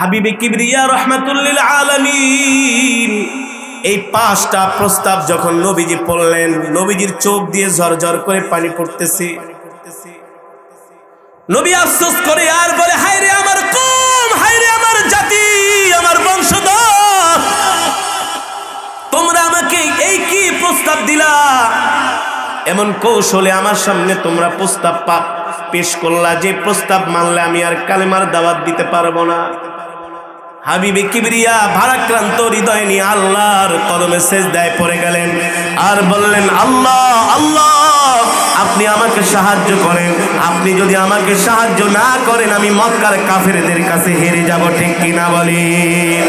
হাবিবে কিবরিয়া রাহমাতুল লিল আলামিন এই 5টা প্রস্তাব যখন নবীজি পড়লেন, নবীজির চোখ দিয়ে ঝরঝর করে পানি পড়তেছে। নবী আফসোস করে আর বলে, হায়রে আমার কওম, হায়রে আমার জাতি, আমার বংশধর, তোমরা আমাকে এই কি প্রস্তাব দিলা? এমন কৌশলে আমার সামনে তোমরা প্রস্তাব পেশ করলা যে প্রস্তাব মানলে আমি আর কালেমার দাওয়াত দিতে পারবো না। হাবিবে কিবরিয়া ভারাক্রান্ত হৃদয় নিয়ে আল্লাহর কদমে সিজদায় পড়ে গেলেন আর বললেন, আল্লাহ আল্লাহ, আপনি আমাকে সাহায্য করেন। আপনি যদি আমাকে সাহায্য না করেন আমি মক্কার কাফেরদের কাছে হেরে যাব, ঠিক কিনা বলেন?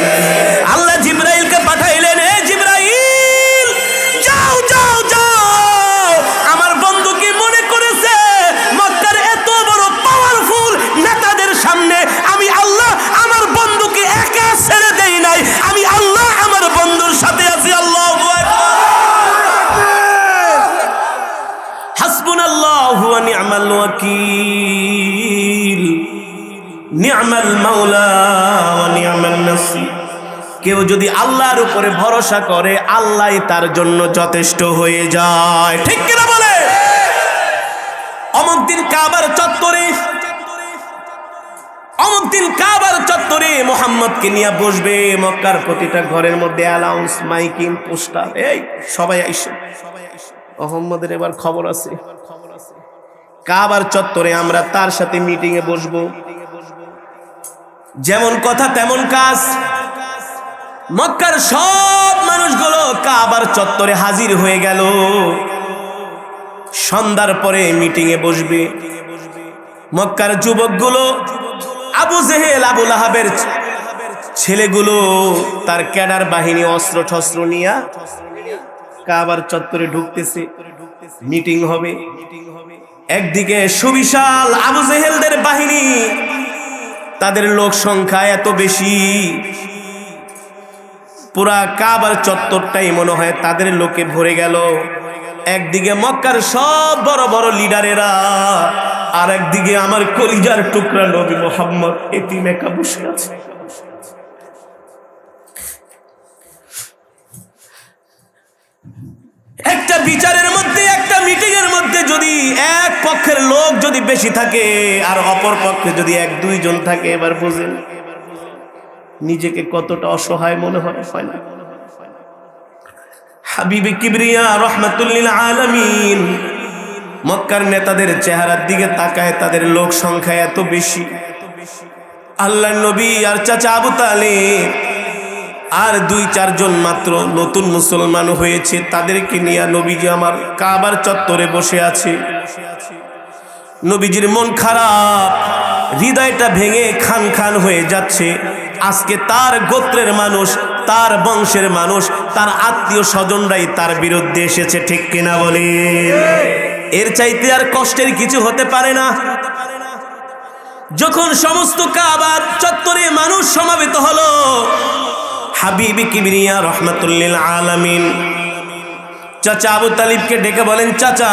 আল্লাহ জিবরাইলকে পাঠাইলেন, এ জিবরাইল, যাও যাও যাও, আমার বন্ধু কি মনে করেছে মক্কার এত বড় পাওয়ারফুল নেতাদের সামনে আমি আল্লাহ আমার বন্ধুকে একা ছেড়ে দেই নাই? আমি আল্লাহ আমার বন্ধুর সাথে আছি। আল্লাহু আকবার। হাসবুনাল্লাহু ওয়া নি'মাল ওয়াকিল, নি'মাল মাওলা ওয়া নি'মান নাসির। কেউ যদি আল্লাহর উপরে ভরসা করে আল্লাহই তার জন্য যথেষ্ট হয়ে যায়, ঠিক কিনা বলে? অমুক দিন কাবার চত্বরে মুহাম্মদকে নিয়ে বসবে। মক্কার প্রতিটা ঘরের মধ্যে অ্যানাউন্স, মাইকিং, পোস্টার, এই সবাই আইসো, মুহাম্মদের এবার খবর আছে। কাবার চত্বরে আমরা তার সাথে মিটিং এ বসবো। যেমন কথা তেমন কাজ। মক্কার সব মানুষগুলো কাবার চত্বরে হাজির হয়ে গেল। সন্ধ্যার পরে মিটিং এ বসবে। মক্কার যুবকগুলো, আবু জেহেল, আবু লাহাবের ছেলেগুলো, তার ক্যাডার বাহিনী অস্ত্র শস্ত্র নিয়ে কাবার চত্বরে ঢুকতেছে। মিটিং হবে। একদিকে সুবিশাল আবু জেহেলদের বাহিনী, তাদের লোক সংখ্যা এত বেশি, পুরা কাবার চত্বরটাই মনে হয় তাদের লোকে ভরে গেল। একদিকে মক্কার সব বড় বড় লিডারেরা, আর একদিকে আমার কলিজার টুকরা নবী মুহাম্মদ এতিম একা বসে আছে। একটা বিচারের মধ্যে, একটা মিটিং এর মধ্যে যদি এক পক্ষের লোক যদি বেশি থাকে আর অপর পক্ষে যদি 1-2 জন থাকে, এবার বুঝেন নিজেকে কতটা অসহায় মনে হয় না? হাবিবে কিবরিয়া রাহমাতুল লিল আলামিন মক্কার নেতাদের চেহারার দিকে তাকায়, তাদের লোক সংখ্যা এত বেশি। আল্লাহর নবী আর চাচা আবু তালিব আর 2-4 জন মাত্র নতুন মুসলমান হয়েছে, তাদেরকে নিয়ে নবীজি আমার কাবার চত্বরে বসে আছে। নবীজির মন খারাপ, হৃদয়টা ভেঙে খান খান হয়ে যাচ্ছে। আজকে তার গোত্রের মানুষ, তার বংশের মানুষ, তার আত্মীয় স্বজনরাই তার বিরুদ্ধে এসেছে, ঠিক কিনা বলেন? এর চাইতে আর কষ্টের কিছু হতে পারে না। যখন সমস্ত কাবার চত্বরে মানুষ সমাবেত হলো, হাবিবে কিবরিয়া রাহমাতুল লিল আলামিন চাচা আবু তালিবকে ডেকে বলেন, চাচা,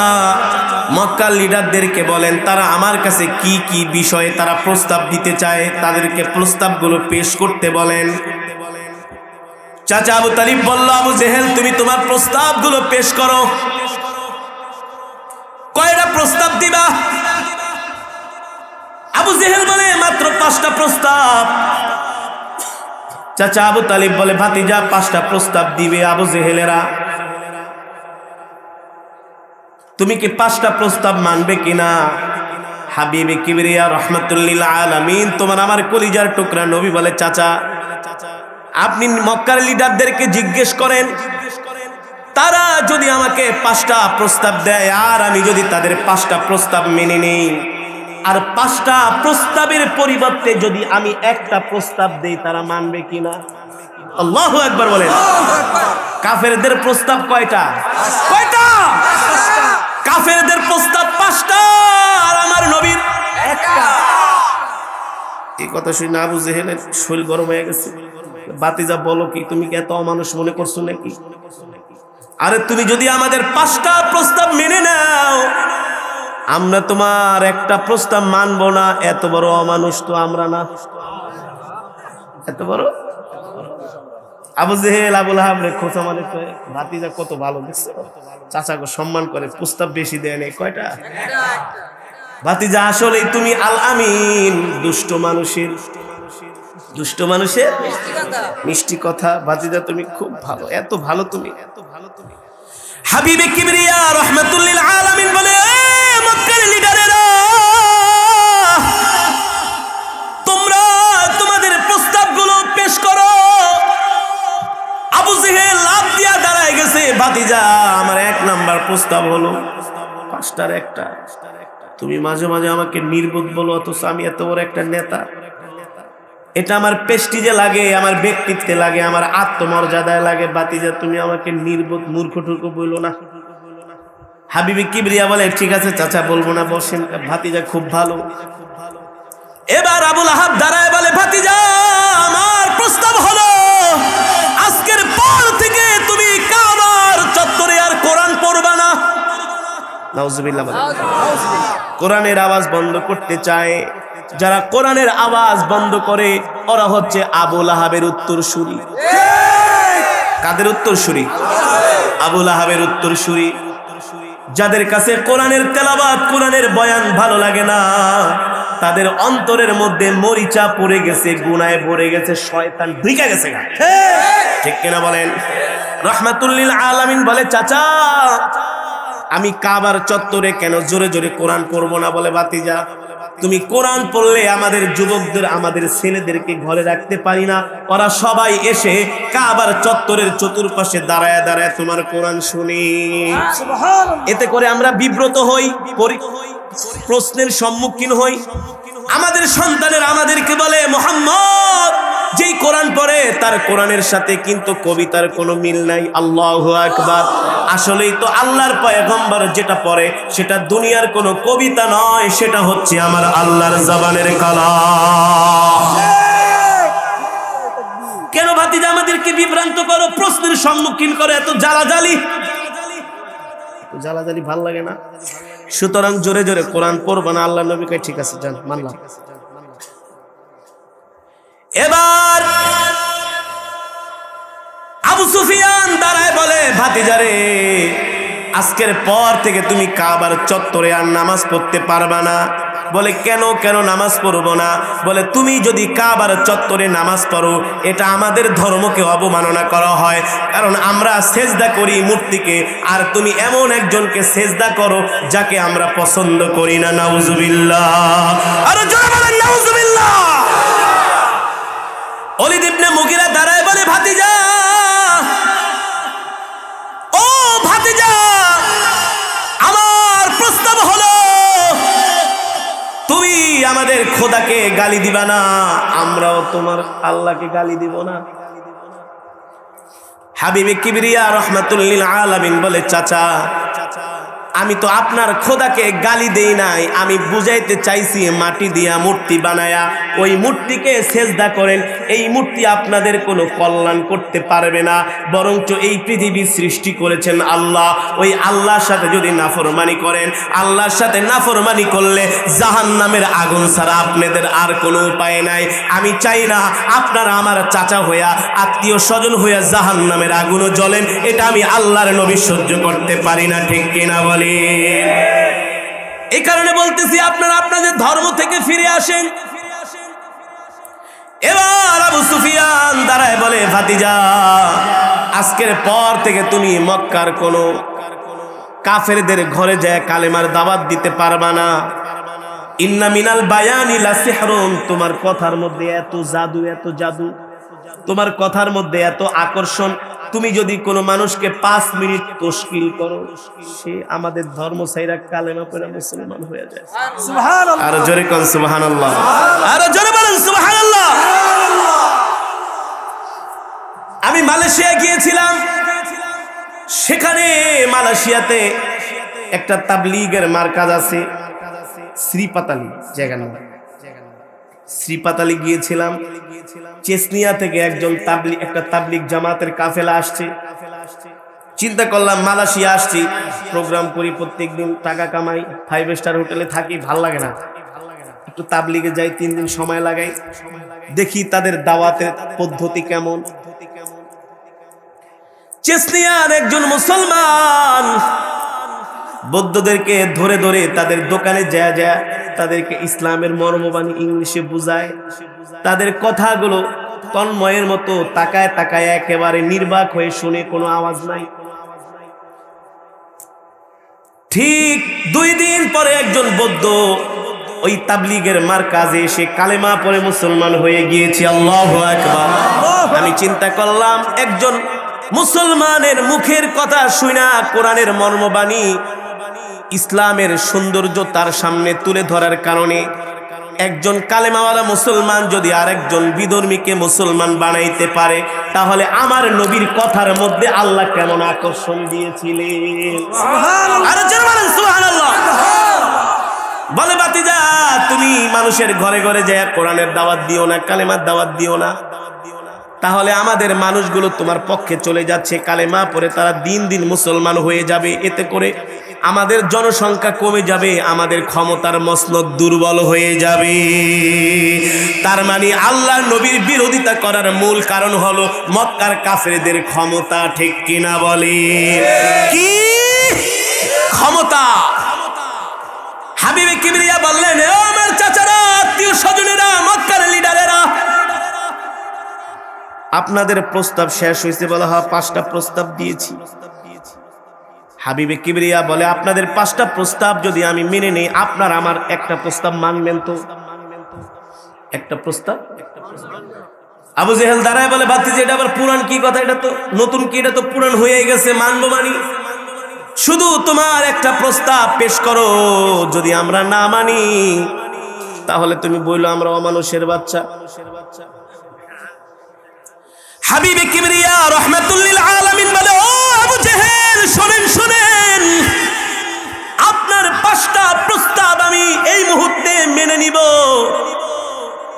মক্কার লিডারদেরকে বলেন তারা আমার কাছে কি কি বিষয়ে তারা প্রস্তাব দিতে চায়, তাদেরকে প্রস্তাবগুলো পেশ করতে বলেন। চাচা আবু তালিব বলল, আবু জেহেল, তুমি তোমার প্রস্তাবগুলো পেশ করো। কয়টা প্রস্তাব দিবা? আবু জেহেল বলে, মাত্র 5টা প্রস্তাব। চাচা আবু তালিব বলে, ভাতিজা, 5টা প্রস্তাব দিবে আবু জেহেলেরা, তুমি কি 5টা প্রস্তাব মানবে কিনা? হাবিবে কিবরিয়া রাহমাতুল লিল আলামিন তোমার আমার কলিজার টুকরা নবী বলে, চাচা, আপনি মক্কার লিডারদেরকে জিজ্ঞেস করেন, তারা যদি আমাকে 5টা প্রস্তাব দেয় আর আমি যদি তাদের 5টা প্রস্তাব মেনে নেই, আর 5টা প্রস্তাবের পরিবর্তে যদি আমি একটা প্রস্তাব দেই, তারা মানবে কিনা? আল্লাহু আকবার বলেন। কাফেরদের প্রস্তাব কয়টা? কাফেরদের প্রস্তাব 5টা আর আমার নবীর একটা। এই কথা শুনে আবু জেহেলের শরীর গরম হয়ে গেছে। বাতিজা, বলো কি, তুমি কি এত অমানুষ মনে করছো নাকি? আরে তুমি যদি আমাদের 5টা প্রস্তাব মেনে নাও, আমরা তোমার একটা প্রস্তাব মানবো না, এত বড় অমানুষ তো আমরা না। এত বড় আবু জেহেল আবুল আহাব রে খোঁচা মানে ভাতিজা কত ভালো দেখছো, চাচাকে সম্মান করে, প্রস্তাব বেশি দেয় নেই কয়টা। ভাতিজা আসলেই তুমি আল আমিন, দুষ্ট মানুষের মিষ্টি কথা। ভাতিজা তুমি খুব ভালো, এত ভালো তুমি। হাবিবে কিবরিয়া রাহমাতুল্লিল আলামিন বলে, মক্কার লিডারেরা, তোমরা তোমাদের প্রস্তাবগুলো পেশ করো। আবু জেহেল লাফ দিয়া দাঁড়ায় গেছে, ভাতিজা আমার 1 নাম্বার প্রস্তাব হলো 5টার একটা, তুমি মাঝে মাঝে আমাকে নির্বোধ বলো, অথচ আমি এত বড় একটা নেতা। এটা আমার প্রেস্টিজে লাগে, আমার ব্যক্তিত্বে লাগে, আমার আত্মমর্যাদায় লাগে। ভাতিজা তুমি আমাকে নির্বোধ মূর্খ টুর্খ বললো না। হাবিবে কিবরিয়া বলে, ঠিক আছে চাচা বলবো না, বসেন। ভাতিজা খুব ভালো। এবার আবুল আহাব দাঁড়ায় বলে, ভাতিজা আমার প্রস্তাব হলো, আজকের পর থেকে তুমি কাবার চত্বরে আর কোরআন পড়বা না। নাউজুবিল্লাহ। কোরআনের আওয়াজ বন্ধ করতে চায়, যারা কোরআনের আওয়াজ বন্ধ করে ওরা হচ্ছে আবুল আহাবের উত্তরসূরি। কাদের উত্তরসূরি? আবুল আহাবের উত্তরসূরি। যাদের কাছে কোরআনের তেলাওয়াত, কোরআনের বয়ান ভালো লাগে না, তাদের অন্তরের মধ্যে মরিচা পড়ে গেছে, গুনাহে ভরে গেছে, শয়তান ঢুকে গেছে। ঠিক কিনা বলেন? রাহমাতুল্লিল আলামিন বলে, চাচা আমি কাবার চত্বরে কেন জোরে জোরে কোরআন পড়বো না? বলে, ভাতিজা তুমি কোরআন পড়লে আমাদের যুবকদের, আমাদের ছেলেদেরকে ঘরে রাখতে পারি না, ওরা সবাই এসে কাবার চত্বরের চতুর্পাশে দাঁড়ায় দাঁড়ায় তোমার কোরআন শুনি। এতে করে আমরা বিব্রত হই, প্রশ্নের সম্মুখীন হই। আমাদের সন্তানের আমাদেরকে বলে, মুহাম্মদ যেই কোরআন পড়ে তার কোরআনের সাথে কিন্তু কবিতার কোনো মিল নাই। আল্লাহু আকবার। আসলেই তো আল্লাহর পয়গম্বর যেটা পড়ে সেটা দুনিয়ার কোনো কবিতা নয়, সেটা হচ্ছে আমার আল্লাহর জবানের কালাম। কেন ভাতিজা আমাদেরকে বিভ্রান্ত করো, প্রশ্নের সম্মুখীন করো, এত জ্বালাজালি ভাল লাগে না? সুতরাং জোরে জোরে কোরআন পড়বা না। আল্লাহ নবী কয়, ঠিক আছে যান, মানলাম। এবার আবু সুফিয়ান দাঁড়ায় বলে, ভাতিজারে আজকের পর থেকে তুমি কাবার চত্বরে আর নামাজ পড়তে পারবা না। বলে, কেন কেন নামাজ পড়বো না? বলে, তুমি যদি কাবার চত্বরে নামাজ পড়ো এটা আমাদের ধর্মকে অবমাননা করা হয়, কারণ আমরা সেজদা করি মূর্তিকে, আর তুমি এমন একজনকে সেজদা করো যাকে আমরা পছন্দ করি না। নাউজুবিল্লাহ। আরে জোরে বলেন নাউজুবিল্লাহ। ওলীদ ইবনে মুগীরা দাঁড়ায় বলে, ভাতিজা, ও ভাতিজা, আমার প্রস্তাব হলো তুমি আমাদের খোদাকে গালি দিবা না, আমরাও তোমার আল্লাহকে গালি দিব না। হাবিবে কিবরিয়া রাহমাতুল্লিল আলামিন বলে, চাচা আমি তো আপনার খোদাকে গালি দেই নাই, আমি বুঝাইতে চাইছি মাটি দিয়া মূর্তি বানায়া ওই মূর্তিকে সেজদা করেন। এই মূর্তি আপনাদের কোনো কল্যাণ করতে পারবে না, বরঞ্চ এই পৃথিবী সৃষ্টি করেছেন আল্লাহ। ওই আল্লাহর সাথে যদি নাফরমানি করেন, আল্লাহর সাথে নাফরমানি করলে জাহান্নামের আগুন ছাড়া আপনাদের আর কোনো উপায় নাই। আমি চাই না আপনারা আমার চাচা হইয়া, আত্মীয় স্বজন হইয়া জাহান্নামের আগুনও জ্বলেন, এটা আমি আল্লাহর নবী সহ্য করতে পারি না। ঠিক কিনা বলে? এই কারণে বলতেছি আপনারা আপনাদের ধর্ম থেকে ফিরে আসেন। এবার আবু সুফিয়ান দাঁড়ায় বলে, ভাতিজা আজকের পর থেকে তুমি মক্কার কোনো কাফেরদের ঘরে যায় কালেমার দাওয়াত দিতে পারবা না। ইন্না মিনাল বায়ানি লা সিহরুন, তোমার কথার মধ্যে এত জাদু, এত জাদু, তোমার কথার মধ্যে এত আকর্ষণ, তুমি যদি কোনো মানুষকে 5 মিনিট তশকিল করো, সে আমাদের ধর্ম ছাইরা কালেমা পড়ে মুসলমান হয়ে যায়। সুবহানাল্লাহ। আর জোরে কোন সুবহানাল্লাহ, আর জোরে বলেন সুবহানাল্লাহ। আমি মালয়েশিয়া গিয়েছিলাম, সেখানে মালয়েশিয়াতে একটা তাবলীগের মার্কাজ আছে, শ্রীপাতালি জায়গা নাম, শ্রীপাতালি গিয়েছিলাম। চেচনিয়া থেকে একটা তাবলীগ জামাতের কাফেলা আসছে। চিন্তা করলাম মালয়েশিয়া আসছি, প্রোগ্রাম করি, প্রত্যেকদিন টাকা কামাই, 5 স্টার হোটেলে থাকি, ভাল লাগে না, একটু তাবলীগে যাই, 3 দিন সময় লাগাই। দেখি তাদের দাওয়াতের পদ্ধতি কেমন। চেচনিয়ার একজন মুসলমান বৌদ্ধদেরকে ধরে ধরে তাদের দোকানে যায় যায় তাদেরকে ইসলামের মর্মবাণী ইংলিশে বুঝায়। তাদের কথাগুলো তন্ময়ের মতো তাকায় তাকায় একেবারে নির্বাক হয়ে শুনে, কোনো আওয়াজ নাই। ঠিক 2 দিন পরে একজন বৌদ্ধ ওই তাবলীগের মারকাজে এসে কালেমা পড়ে মুসলমান হয়ে গিয়েছে। আল্লাহু আকবার। আমি চিন্তা করলাম, একজন মুসলমানের মুখের কথা শুনা কোরআনের মর্মবাণী ইসলামের সৌন্দর্য তার সামনে তুলে ধরার কারণে একজন কালেমাওয়ালা মুসলমান যদি আরেকজন বিধর্মীকে মুসলমান বানাইতে পারে, তাহলে আমার নবীর কথার মধ্যে আল্লাহ কেমন আকর্ষণ দিয়েছিলেন। সুবহানাল্লাহ। বলে বাতিজা, তুমি মানুষের ঘরে ঘরে যায় কোরআনের দাওয়াত দিও না, কালেমার দাওয়াত দিও না, তাহলে আমাদের মানুষগুলো তোমার পক্ষে চলে যাচ্ছে, কালেমা পড়ে তারা দিন দিন মুসলমান হয়ে যাবে, এতে করে আমাদের জনসংখ্যা কমে যাবে, আমাদের ক্ষমতার মসনদ দুর্বল হয়ে যাবে। তার মানে আল্লাহর নবীর বিরোধিতা করার মূল কারণ হলো মক্কার কাফেরদের ক্ষমতা। ঠিক কিনা বলে? কি ক্ষমতা? হাবিবে কিবরিয়া বললেন, ও আমার চাচারা, আত্মীয় স্বজনেরা, মক্কার লিডারেরা, আপনাদের প্রস্তাব শেষ হয়েছে, বলা হয় 5টা প্রস্তাব দিয়েছি। হাবিবে কিবরিয়া বলে, আপনাদের 5টা প্রস্তাব যদি আমি মেনে নেই, আপনার আমার একটা প্রস্তাব মানবেন তো? একটা প্রস্তাব। আবু জেহেল দাঁড়ায় বলে, ভাতিজি এটা আবার পুরান কি কথা? এটা তো নতুন কি? এটা তো পুরান হয়ে গেছে, মানবো মানি। শুধু তোমার একটা প্রস্তাব পেশ করো, যদি আমরা না মানি তাহলে তুমি বললো আমরা অমানুষের বাচ্চা। হাবিবে কিবরিয়া রাহমাতুল লিল আলামিন বলে, ও আবু জেহেল, শুনেন শুনেন, আপনার 5টা প্রস্তাব আমি এই মুহূর্তে মেনে নিব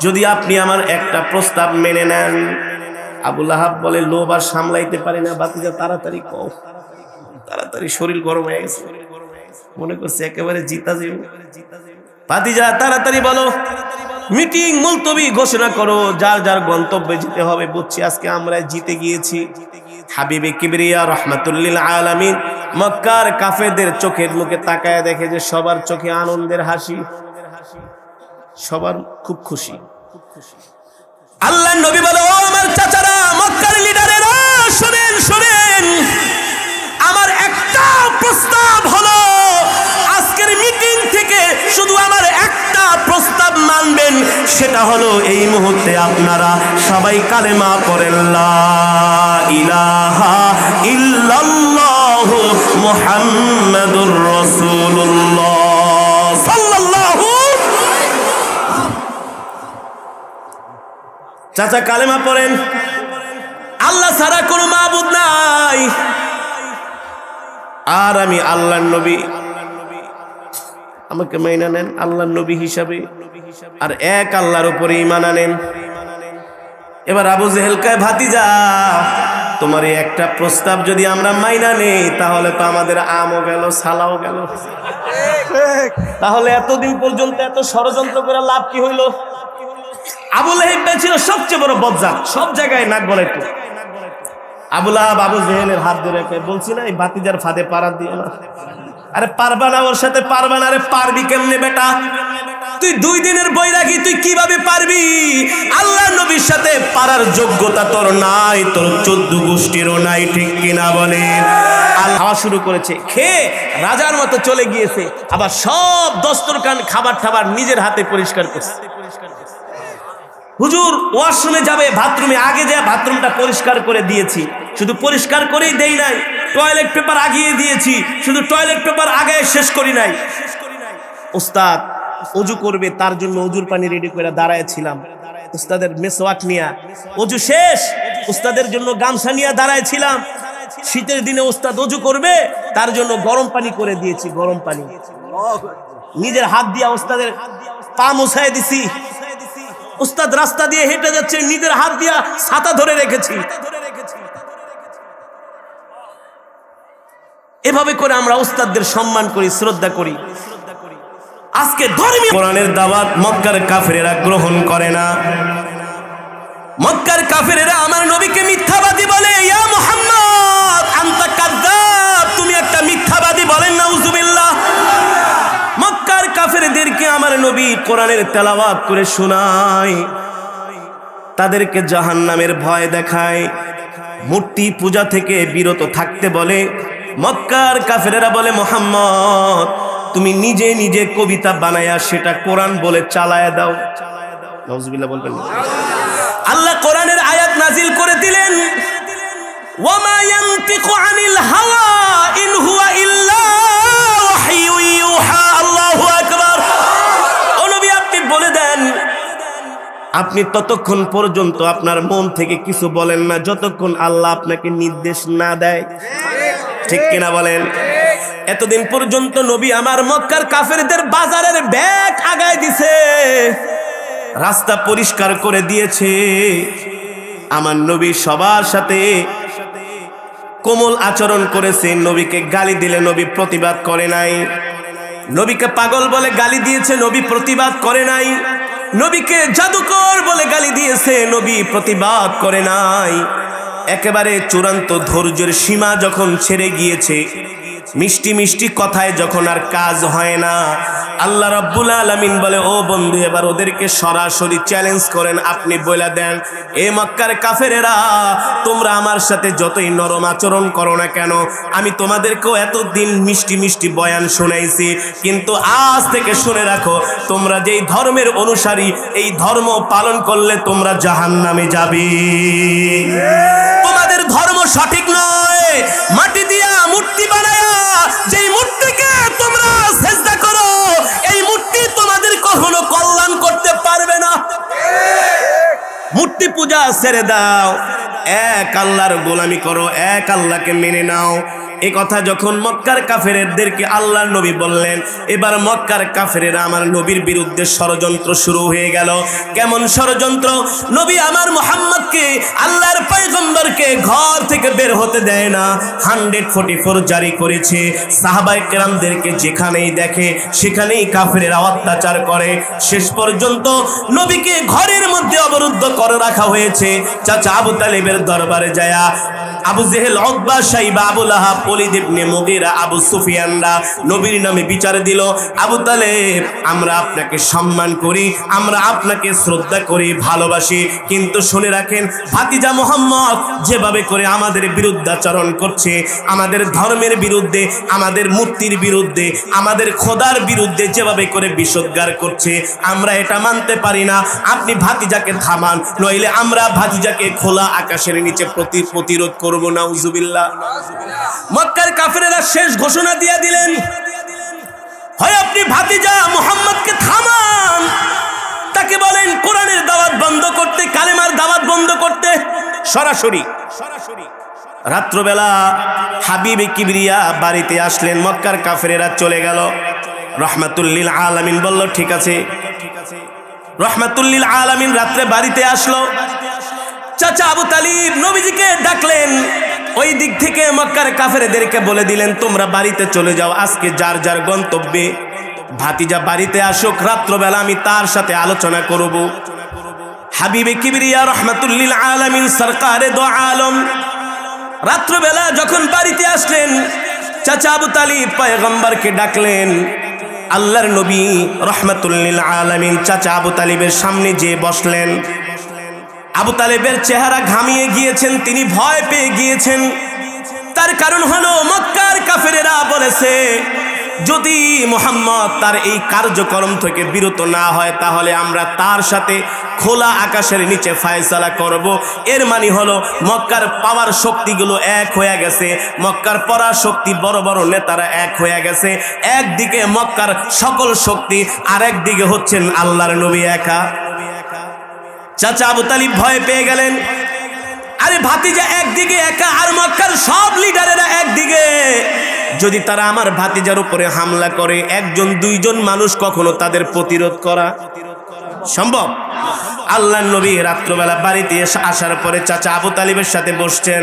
যদি আপনি আমার একটা প্রস্তাব মেনে নেন। আবু লাহাব বলে, লোভ আর সামলাইতে পারি না, বাতিজা তাড়াতাড়ি কও। তাড়াতাড়ি শরীর গরম হয়ে গেছে, মনে করছে একেবারে জিতা যাবে। ভাতিজা তাড়াতাড়ি বলো, মিটিং মুলতবি ঘোষণা করো, যার যার গন্তব্যে যেতে হবে। বুঝছি আজকে আমরা জিতে গিয়েছি। হাবিবে কিবরিয়া রাহমাতুল লিল আলামিন মক্কার কাফেরদের চোখের মুখে তাকায় দেখে যে সবার চোখে আনন্দের হাসি, সবার খুব খুশি। আল্লাহর নবী বলে, ও আমার চাচারা, মক্কার লিডারেরা, শুনেন শুনেন, আমার একটা প্রস্তাব হলো, আজকের মিটিং থেকে শুধু আমার একটা প্রস্তাব মানবেন, সেটা হলো এই মুহূর্তে আপনারা সবাই কালেমা পড়েন, লা ইলাহা ইল্লাল্লাহু মুহাম্মাদুর রাসূলুল্লাহ সাল্লাল্লাহু। চাচা কালেমা পড়েন, আল্লাহ ছাড়া কোনো মাবুদ নাই, আর আমি আল্লাহর নবী, আমাকে মাইনা নেন আল্লাহর নবী হিসাবে, আর এক আল্লাহর উপরে ঈমান আনেন। এবার আবু জেহেল কয়, ভাতিজা, তোমার এই একটা প্রস্তাব যদি আমরা মাইনা নেই, তাহলে তো আমাদের আমও গেল, সালাও গেল। তাহলে এতদিন পর্যন্ত এত ষড়যন্ত্র করে লাভ কি হইল? আবু লাহাব ছিল সবচেয়ে বড় বজ্জাত, সব জায়গায় নাক গলাইতো। আবু লাহাব আবু জেহেলের হাত ধরে বলছি না, এই ভাতিজার ফাঁদে পাড়া দিও না। আরে পারবা না, ওর সাথে পারবা না। আরে পারবি কেমনে বেটা? তুই 2 দিনের বৈরাগী, তুই কিভাবে পারবি? আল্লাহ নবীর সাথে পারার যোগ্যতা তোর নাই, তোর 14 গোষ্ঠীরও নাই। ঠিক কিনা বলে? খাওয়া শুরু করেছে, খেয়ে রাজার মতো চলে গিয়েছে, আবার সব দস্তরখান খাবার টাবার নিজের হাতে পরিষ্কার করছে। হুজুর ওয়াশরুমে যাবে, বাথরুমে আগে যায় বাথরুমটা পরিষ্কার করে দিয়েছি, শুধু পরিষ্কার করেই দেই নাই, টয়লেট পেপার আগিয়ে দিয়েছি, শুধু টয়লেট পেপার আগে শেষ করি নাই। উস্তাদ ওযু করবে, তার জন্য ওযুর পানি রেডি করে দাঁড়ায় ছিলাম। উস্তাদের মেসওয়াক নিয়া ওযু শেষ, উস্তাদের জন্য গামছা নিয়ে দাঁড়ায় ছিলাম। শীতের দিনে উস্তাদ ওযু করবে, তার জন্য গরম পানি করে দিয়েছি, গরম পানি নিজের হাত দিয়া উস্তাদের পা মুছায় দিছি। উস্তাদ রাস্তা দিয়ে হেঁটে যাচ্ছে, নিজের হাত দিয়া ছাতা ধরে রেখেছি। এভাবে করে আমরা উস্তাদদের সম্মান করি, শ্রদ্ধা করি। আজকে ধর্মীয় কোরআনের দাওয়াত মক্কার কাফেরেরা গ্রহণ করে না। মক্কার কাফেরেরা আমার নবীকে মিথ্যাবাদী বলে, ইয়া মুহাম্মদ আনতা কাযযাব, তুমি একটা মিথ্যাবাদী, বলেন নাউজুবিল্লাহ। মক্কার কাফেরদেরকে আমার নবী কোরআনের তেলাওয়াত করে শোনায়, তাদেরকে জাহান্নামের ভয় দেখায়, মূর্তি পূজা থেকে বিরত থাকতে বলে। মক্কার কাফেরেরা বলে, মুহাম্মদ তুমি নিজে নিজে কবিতা বানায়া সেটা কোরআন বলে চালায়া দাও। নাউজুবিল্লাহ বলবেন না। আল্লাহ কোরআনের আয়াত নাজিল করে দিলেন, ওয়ামা ইয়ানতিকু আনিল হাওয়া ইন হুয়া ইল্লা ওয়াহয়ু ইউহা। আল্লাহু আকবার। ও নবী আপনি বলে দেন, আপনি ততক্ষণ পর্যন্ত আপনার মন থেকে কিছু বলেন না যতক্ষণ আল্লাহ আপনাকে নির্দেশ না দেয়। ঠিক কিনা বলেন? এতদিন পর্যন্ত নবী আমার মক্কার কাফেরদের বাজারের ব্যাগ আগায় দিছে, রাস্তা পরিষ্কার করে দিয়েছে। আমার নবী সবার সাথে কোমল আচরণ করেছে। নবীকে গালি দিলে নবী প্রতিবাদ করে নাই। নবীকে পাগল বলে গালি দিয়েছে, নবী প্রতিবাদ করে নাই। নবীকে জাদুকর বলে গালি দিয়েছে, নবী প্রতিবাদ করে নাই। একেবারে চূড়ান্ত ধৈর্যের সীমা যখন ছেড়ে গিয়েছে, মিষ্টি মিষ্টি কথায় যখন আর কাজ হয় না, আল্লাহ রাব্বুল আলামিন বলে, ও বন্ধু এবার ওদেরকে সরাসরি চ্যালেঞ্জ করেন, আপনি বলে দেন, এ মক্কার কাফেরেরা তোমরা আমার সাথে যতই নরম আচরণ করো না কেন, আমি তোমাদেরকেও এতদিন মিষ্টি মিষ্টি বয়ান শোনাইছি, কিন্তু আজ থেকে শুনে রাখো, তোমরা যেই ধর্মের অনুসারী, এই ধর্ম পালন করলে তোমরা জাহান্নামে যাবে। তোমাদের ধর্ম সঠিক নয়। মাটি দিয়া মূর্তি বানায়া যেই মূর্তিকে তোমরা সিজদা করো, এই মূর্তি তোমাদের কখনো কল্যাণ করতে পারবে না। মূর্তি পূজা ছেড়ে দাও, এক আল্লাহর গোলামি করো, এক আল্লাহকে মেনে নাও। এই কথা যখন মক্কার কাফেরদেরকে আল্লাহর নবী বললেন, এবার মক্কার কাফেরেরা আমার নবীর বিরুদ্ধে ষড়যন্ত্র শুরু হয়ে গেল। কেমন ষড়যন্ত্র? নবী আমার মুহাম্মদকে, আল্লাহর পয়গম্বরকে ঘর থেকে বের হতে দেয় না, 144 জারি করেছে। সাহাবায়ে কেরামদেরকে যেখানেই দেখে সেখানেই কাফেরেরা অত্যাচার করে। শেষ পর্যন্ত নবীকে ঘরের মধ্যে অবরুদ্ধ করে রাখা হয়েছে। চাচা আবু তালিবের দরবারে যায়া আবু জেহেল, উতবা, শাইবা, আবু লাহাব, ওলীদ ইবনে মুগীরা, আবু সুফিয়ানরা নবীর নামে বিচার দিল। আবু তালেব, আমরা আপনাকে সম্মান করি, আমরা আপনাকে শ্রদ্ধা করি, ভালোবাসি, কিন্তু শুনে রাখেন ভাতিজা মুহাম্মদ যেভাবে করে আমাদের বিরুদ্ধাচরণ করছে, আমাদের ধর্মের বিরুদ্ধে, আমাদের মূর্তির বিরুদ্ধে, আমাদের খোদার বিরুদ্ধে যেভাবে করে বিষোদ্গার করছে, আমরা এটা মানতে পারি না। আপনি ভাতিজাকে থামান, নইলে আমরা ভাতিজাকে খোলা আকাশের নিচে প্রতিরোধ করব। নাউজুবিল্লাহ। মক্কার কাফেরেরা শেষ ঘোষণা দিয়ে দিলেন, হয় আপনি ভাতিজা মুহাম্মদকে থামান, তাকে বলেন কোরআনের দাওয়াত বন্ধ করতে, কালেমার দাওয়াত বন্ধ করতে। সরাসরি রাত্রবেলা হাবিবে কিবরিয়া বাড়িতে আসলেন, মক্কার কাফেরেরা চলে গেল। রহমাতুল লিল আলামিন বলল, ঠিক আছে। রহমাতুল লিল আলামিন রাত্রে বাড়িতে আসলো। চাচা আবু তালিব নবীজিকে ডাকলেন, ওই দিক থেকে মক্কার কাফেরদেরকে বলে দিলেন, তোমরা বাড়িতে চলে যাও, আজকে যার যার গন্তব্যে। ভাতিজা বাড়িতে আসুক, রাত্রবেলা আমি তার সাথে আলোচনা করব। হাবিবে কিবরিয়া রহমাতুল লিল আলামিন সরকারে দো আলম রাত্রবেলা যখন বাড়িতে আসলেন, চাচা আবু তালিব পয়গম্বরকে ডাকলেন। আল্লাহর নবী রহমাতুল লিল আলামিন চাচা আবু তালিবের সামনে যেয়ে বসলেন। আবু তালেবের চেহারা ঘামিয়ে গিয়েছেন, তিনি ভয় পেয়ে গিয়েছেন। তার কারণ হলো মক্কার কাফেরেরা বলেছে, যদি মুহাম্মদ তার এই কার্যক্রম থেকে বিরত না হয়, তাহলে আমরা তার সাথে খোলা আকাশের নিচে ফয়সালা করব। এর মানে হলো মক্কার পাওয়ার শক্তিগুলো এক হয়ে গেছে, মক্কার পরাশক্তি বড় বড় নেতারা এক হয়ে গেছে। একদিকে মক্কার সকল শক্তি, আর একদিকে হচ্ছেন আল্লাহর নবী একা। চাচা আবু তালিব ভয় পেয়ে গেলেন। আরে ভাতিজা একদিকে একা, আর মক্কার সব লিডারেরা একদিকে। যদি তারা আমার ভাতিজার উপরে হামলা করে, একজন দুইজন মানুষ কখনো তাদের প্রতিরোধ করা সম্ভব? আল্লাহর নবী রাত্রবেলা বাড়িতে আসার পরে চাচা আবু তালিবের সাথে বসছেন।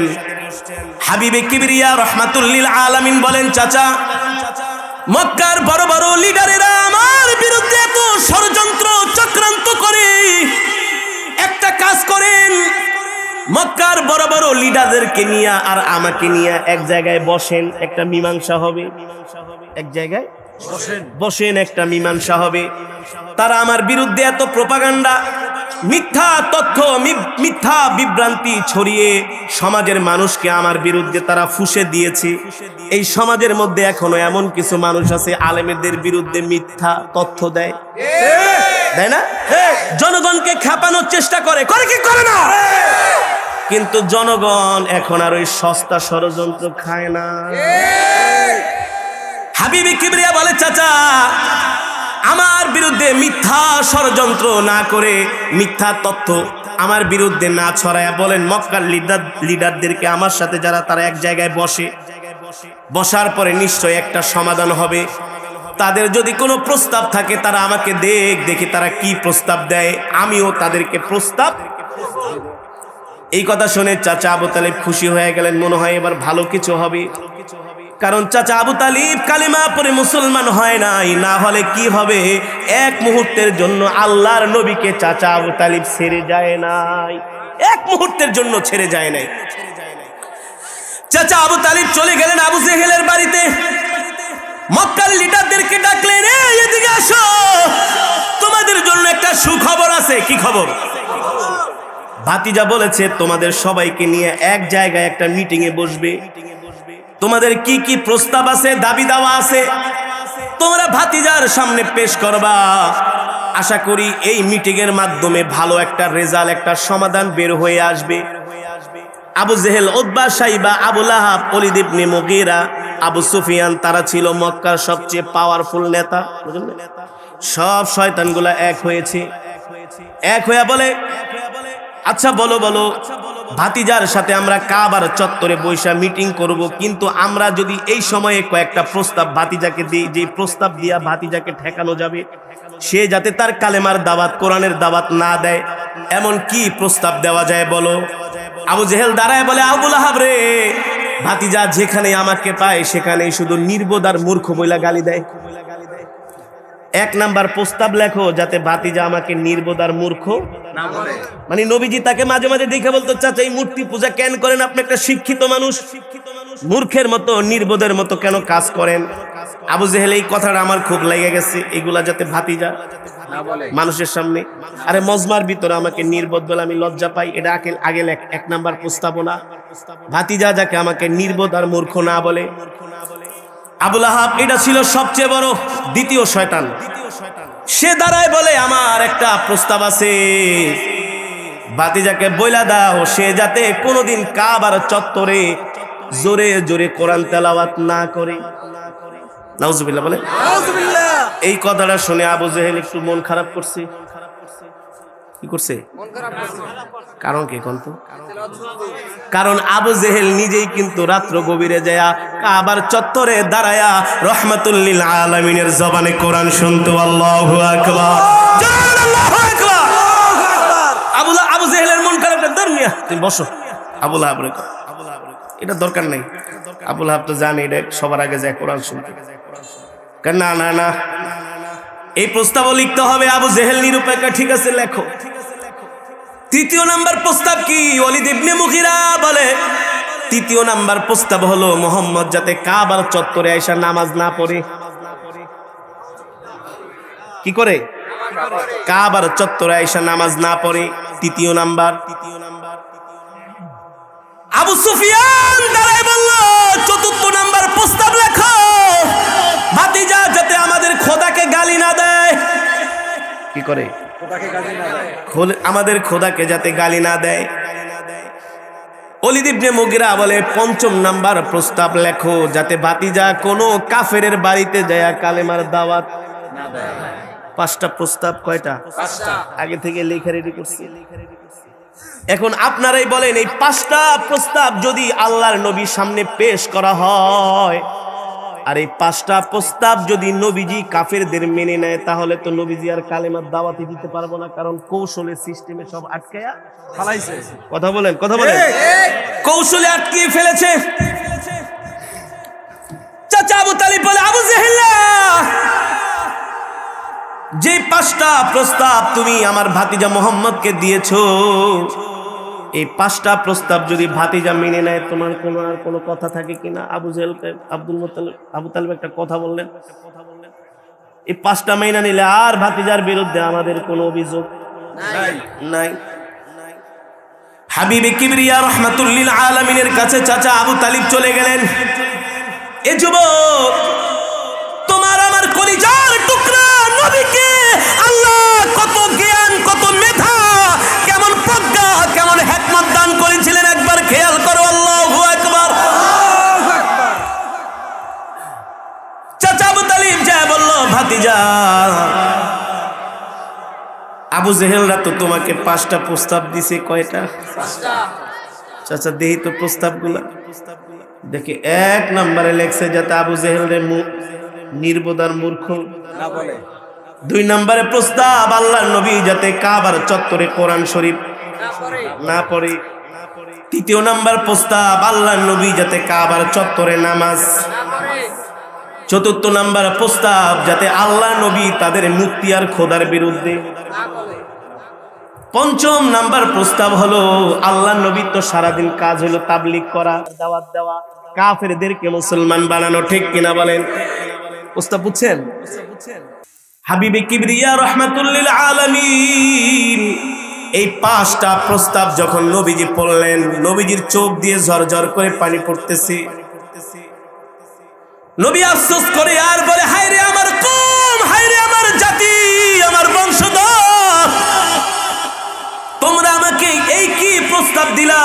হাবিবে কিবরিয়া রহমাতুল লিল আলামিন বলেন, চাচা, মক্কার বড় বড় লিডারেরা আমার বিরুদ্ধে এত ষড়যন্ত্র চক্রান্ত করে, একটা কাজ করেন, মক্কার বড় বড় লিডারদেরকে নিয়ে আর আমাকে নিয়ে এক জায়গায় বসেন, একটা মীমাংসা হবে। এক জায়গায় বসেন, একটা মীমাংসা হবে। তারা আমার বিরুদ্ধে এত প্রোপাগান্ডা, মিথ্যা তথ্য, মিথ্যা বিভ্রান্তি ছড়িয়ে সমাজের মানুষকে আমার বিরুদ্ধে তারা ফুঁসে দিয়েছে। এই সমাজের মধ্যে এখনো এমন কিছু মানুষ আছে আলেমদের বিরুদ্ধে মিথ্যা তথ্য দেয়, তাই না? জনগণকে খেপানোর চেষ্টা করে কি করে না? কিন্তু জনগণ এখন আর ওই সস্তা ষড়যন্ত্র খায় না। হাবিবি কিবরিয়া বলে, চাচা আমার বিরুদ্ধে মিথ্যা ষড়যন্ত্র না করে, মিথ্যা তথ্য আমার বিরুদ্ধে না ছড়ায়া বলেন মক্কার লিডারদেরকে আমার সাথে যারা তারা এক জায়গায় বসে, বসার পরে নিশ্চয় একটা সমাধান হবে। তাদের যদি কোনো প্রস্তাব থাকে তারা আমাকে দেখি তারা কি প্রস্তাব দেয়, আমিও তাদেরকে প্রস্তাব। এই কথা শুনে চাচা আবু তালিব খুশি হয়ে গেলেন, মনে হয় এবার ভালো কিছু হবে। কারণ চাচা আবু তালিব কালিমা পড়ে মুসলমান হয় নাই, না হলে কি হবে, এক মুহূর্তের জন্য আল্লাহর নবীকে চাচা আবু তালিব ছেড়ে যায় নাই, এক মুহূর্তের জন্য ছেড়ে যায় নাই। চাচা আবু তালিব চলে গেলেন আবু জেহেলের বাড়িতে, মক্কার লিডারদেরকে ডাকলেন, এদিকে আসো, তোমাদের জন্য একটা সুখবর আছে। কি খবর? ভাতিজা বলেছে তোমাদের সবাইকে নিয়ে এক জায়গায় একটা মিটিং এ বসবে, তোমাদের কি কি প্রস্তাব আছে, দাবি দাওয়া আছে, তোমরা ভাতিজার সামনে পেশ করবা। আশা করি এই মিটিং এর মাধ্যমে ভালো একটা রেজাল্ট, একটা সমাধান বের হয়ে আসবে। আবু জেহেল, উতবা, সাইবা, আবু লাহাব, ওলীদ ইবনে মুগীরা, আবু সুফিয়ান, তারা ছিল মক্কার সবচেয়ে পাওয়ারফুল নেতা। সব শয়তানগুলা এক হয়েছে, এক হয়ে বলে, আচ্ছা বলো ভাতিজার সাথে আমরা কাবার চত্বরে বৈশা মিটিং করব, কিন্তু আমরা যদি এই সময়ে কয়েকটা প্রস্তাব ভাতিজাকে দিই, যে প্রস্তাব দিয়া ভাতিজাকে ঠেকানো যাবে, সে যাতে তার কালেমার দাওয়াত, কোরআনের দাওয়াত না দেয়, এমন কি প্রস্তাব দেওয়া যায় বলো। আবু জেহেল দাঁড়ায় বলে, আবু লাহাব রে, ভাতিজা যেখানে আমাকে পায় সেখানেই শুধু নির্বোধ আর মূর্খ বইলা গালি দেয়। এক নাম্বার প্রস্তাব লেখো যাতে ভাতিজা আমাকে নির্বোধ আর মূর্খ না বলে। মানে নবীজি তাকে মাঝে মাঝে দেখে বলতো, চাচা এই মূর্তি পূজা কেন করেন, আপনি একটা শিক্ষিত মানুষ, মূর্খের মতো নির্বোধের মতো কেন কাজ করেন। আবু জেহেল এই কথাটা আমার খুব লেগে গেছে, এগুলা যাতে ভাতিজা না বলে মানুষের সামনে। আরে মজমার ভিতরে আমাকে নির্বোধ বলে আমি লজ্জা পাই, এটা আগে এক নাম্বার প্রস্তাবনা। ভাতিজা যাকে আমাকে নির্বোধ আর মূর্খ না বলে। আবু লাহাব এটা ছিল সবচেয়ে বড় দ্বিতীয় শয়তান। সে দাঁড়ায় বলে, আমার একটা প্রস্তাব আছে, ভাতিজাকে বইলা দাও সে যাতে কোনোদিন কাবার চত্বরে জোরে জোরে কোরআন তেলাওয়াত না করে। নাউজুবিল্লাহ বলে। এই কথাটা শুনে আবু জেহেল একটু মন খারাপ করছে। কি করছে? কারণ কি কোন তো? কারণ আবু জেহেল নিজেই কিন্তু রাত্র গভীরে যায় কাবার চত্বরে দাঁড়ায়া রহমাতুল লিল আলামিনের জবানে কোরআন শুনতো। আল্লাহু আকবার, আল্লাহু আকবার। আবু জেহেলের মন খারাপ, ধর্মিয়া তুমি বসো। আবু লাহাব এটা দরকার নাই, আবু লাহাব তো জানে এটা সবার আগে যায় কোরআন শুনতে। না না না, এই প্রস্তাব লিখতে হবে। আবু জেহেল নিরুপায়, ঠিক আছে লেখো। তৃতীয় নাম্বার প্রস্তাব কি? ওলীদ ইবনে মুগীরা বলে, তৃতীয় নাম্বার প্রস্তাব হলো মুহাম্মদ যাতে কাবার চত্বরে আইসা নামাজ না পড়ে। কি করে? কাবার চত্বরে আইসা নামাজ না পড়ে, তৃতীয় নাম্বার। আবু সুফিয়ান দাঁড়ায় বলল, চতুর্থ নাম্বার প্রস্তাব লেখো, ভাতিজা যাতে আমাদের খোদাকে গালি না দেয়। কি করে? আমাদের খোদাকে যাতে গালি না দেয়। ওলীদ ইবনে মুগীরা বলে, পঞ্চম নাম্বার প্রস্তাব লেখো যাতে ভাতিজা কোনো কাফেরের বাড়িতে যায় কালেমার দাওয়াত না দেয়। পাঁচটা প্রস্তাব। কয়টা? পাঁচটা। আগে থেকে লেখা রেডি করছি। এখন আপনারাই বলেন, এই পাঁচটা প্রস্তাব যদি আল্লাহর নবীর সামনে পেশ করা হয়, আর এই পাঁচটা প্রস্তাব যদি নবীজি কাফেরদের মেনে নেয়, তাহলে তো নবীজি আর কালেমার দাওয়াতি দিতে পারবো না, কারণ কৌশলের সিস্টেমে সব আটকায়া ফেলাইছে। কথা বলেন, কথা বলেন। কৌশলে আটকিয়ে ফেলেছে। চাচা আবু তালিব বলে, আবু জেহেল যে 5টা প্রস্তাব তুমি আমার ভাতিজা মোহাম্মদকে দিয়েছো, এই 5টা প্রস্তাব যদি ভাতিজা মেনে নেয় তোমার কোনো কথা থাকে কিনা? আবু জেহেলকে আবু তালেব একটা কথা বললেন, এই 5টা মেনে নিলে আর ভাতিজার বিরুদ্ধে আমাদের কোনো অভিযোগ নাই। হাবিবে কিবরিয়া রাহমাতুল লিল আলামিনের কাছে চাচা আবু তালিব চলে গেলেন। এ যুবক, তোমার আমার কলিজার টুকরা নবীকে আল্লাহ কত জ্ঞান, কত মেধা, কেমন প্রজ্ঞা, কেমন হিকমত দান করেছিলেন একবার খেয়াল করো। আল্লাহু আকবার। চাচা আবু তালিব যা বলল, ভাতিজা আবু জেহেলরা তো তোমাকে 5টা প্রস্তাব দিছে। কয়টা? 5টা। চাচা দেহি তো প্রস্তাবগুলা। দেখে 1 নম্বরে লেখছে যাতে আবু জেহেলের নির্বোধার মূর্খ না বলে। 2 নম্বরে প্রস্তাব আল্লাহর নবী যাতে কাবার চত্বরে কোরআন শরীফ না পড়ে। 3 নম্বর প্রস্তাব আল্লাহর নবী যাতে কাবার চত্বরে নামাজ না পড়ে। 4 নম্বর প্রস্তাব যাতে আল্লাহ নবী তাদের মুক্তি আর খোদার বিরুদ্ধে না বলে। 5 নম্বর প্রস্তাব হলো আল্লাহ নবী তো সারাদিন কাজ হলো তাবলীগ করা, দাওয়াত দেওয়া, কাফেরদেরকে মুসলমান বানানো। ঠিক কিনা বলেন? প্রস্তাব বুঝছেন? হাবিবে কিবরিয়া রাহমাতুল লিল আলামিন এই 5টা প্রস্তাব যখন নবীজি পড়লেন, নবীজির চোখ দিয়ে ঝরঝর করে পানি পড়তেছে। নবী আফসোস করে আর বলে, হায় রে আমার কওম, হায় রে আমার জাতি, আমার বংশধর, তোমরা আমাকে এই কি প্রস্তাব দিলা?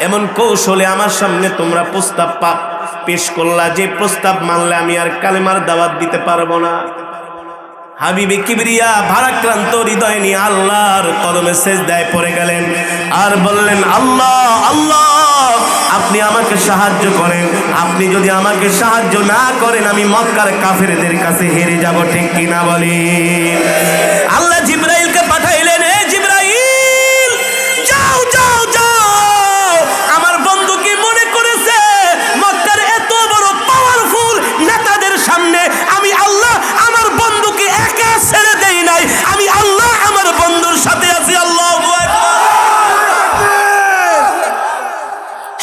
এমন কৌশলে আমার সামনে তোমরা প্রস্তাব পেশ করলা যে প্রস্তাব মানলে আমি আর কালেমার দাওয়াত দিতে পারবো না। হাবিবে কিবরিয়া ভারাক্রান্ত হৃদয় নিয়ে আল্লাহর কদমে সেজদায় পড়ে গেলেন আর বললেন, আল্লাহ আল্লাহ, আপনি আমাকে সাহায্য করেন। আপনি যদি আমাকে সাহায্য না করেন আমি মক্কার কাফেরদের কাছে হেরে যাব। ঠিক কিনা বলেন? আল্লাহ জিবরাইলকে পাঠাইলেন, এ জিবরাইল, যাও যাও যাও, আমার বন্ধু কি মনে করেছে মক্কার এত বড় পাওয়ারফুল নেতাদের সামনে আমি আল্লাহ আমার বন্ধুকে একা ছেড়ে দেই নাই? আমি আল্লাহ আমার বন্ধুর সাথে আছি। আল্লাহু আকবার।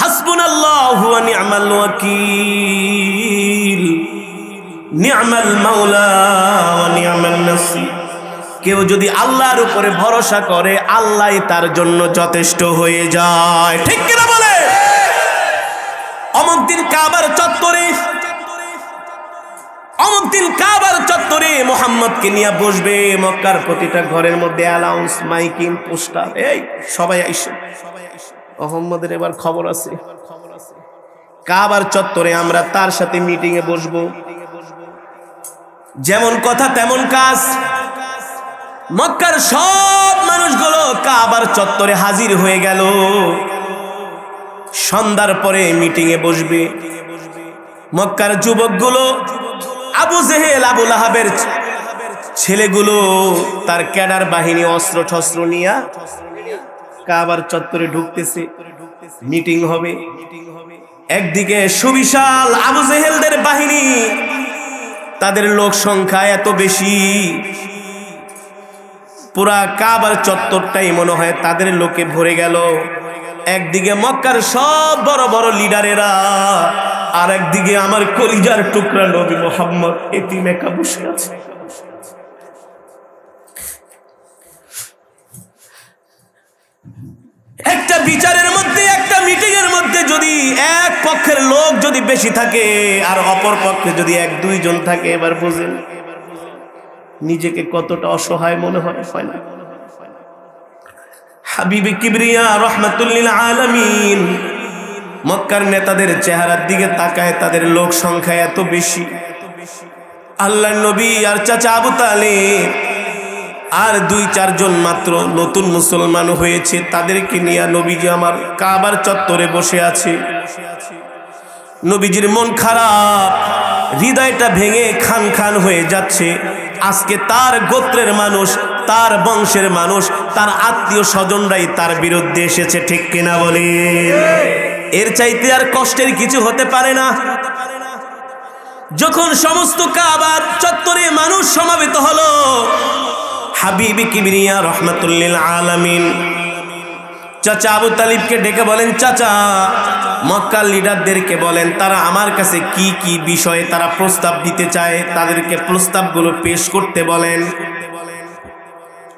হাসবুনাল্লাহু ওয়া নি'মাল ওয়াকিল, নি'মাল মাওলা ওয়া নি'মান নাসির। কেউ যদি আল্লাহর উপরে ভরসা করে আল্লাহই তার জন্য যথেষ্ট হয়ে যায়। ঠিক কিনা বলে? অমুক দিন কাবার চত্বরে মুহাম্মদকে নিয়ে বসবে। মক্কার প্রতিটা ঘরের মধ্যে অ্যানাউন্স, মাইকিং, পোস্টার, এই সবাই আইসো, মুহাম্মদের এবার খবর আছে। কাবার চত্বরে আমরা তার সাথে মিটিং এ বসবো। যেমন কথা তেমন কাজ। মক্কার সব মানুষগুলো কাবার চত্বরে হাজির হয়ে গেল। সন্ধ্যার পরে মিটিং এ বসবে। মক্কার যুবকগুলো, আবু জেহেল, আবু লাহাবের ছেলেগুলো, তার ক্যাডার বাহিনী অস্ত্র শস্ত্র নিয়ে কাবার চত্বরে ঢুকতেছে। মিটিং হবে। একদিকে সুবিশাল আবু জেহেলদের বাহিনী, তাদের লোক সংখ্যা এত বেশি, পুরা কাবার চত্বরটাই মনে হয় তাদের লোকে ভরে গেল। একদিকে মক্কার সব বড় বড় লিডারেরা, আর একদিকে আমার কলিজার টুকরা নবী মুহাম্মদ এতিম একা বসে আছে। একটা বিচারের মধ্যে, একটা মিটিং এর মধ্যে যদি এক পক্ষের লোক যদি বেশি থাকে আর অপর পক্ষে যদি 1-2 জন থাকে, এবার বুঝেন নিজেকে কতটা অসহায় মনে হয় না? হাবিবে কিবরিয়া রাহমাতুল লিল আলামিন মক্কার নেতাদের চেহারার দিকে তাকায়, তাদের লোক সংখ্যা এত বেশি। আল্লাহর নবী আর চাচা আবু তালেব আর 2-4 জন মাত্র নতুন মুসলমান হয়েছে, তাদেরকে নিয়ে নবীজি আমার কাবার চত্বরে বসে আছে। নবীজির মন খারাপ, হৃদয়টা ভেঙে খান খান হয়ে যাচ্ছে। আজকে তার গোত্রের মানুষ, তার বংশের মানুষ, তার আত্মীয় স্বজনরাই তার বিরুদ্ধে এসেছে। ঠিক কিনা বলেন? এর চাইতে আর কষ্টের কিছু হতে পারে না। যখন সমস্ত কাবার চত্বরে মানুষ সমাবেত হলো, হাবিবে কিবরিয়া রাহমাতুল লিল আলামিন চাচা আবু তালিবকে ডেকে বলেন, চাচা মক্কার লিডারদেরকে বলেন তারা আমার কাছে কি কি বিষয়ে তারা প্রস্তাব দিতে চায়, তাদেরকে প্রস্তাবগুলো পেশ করতে বলেন।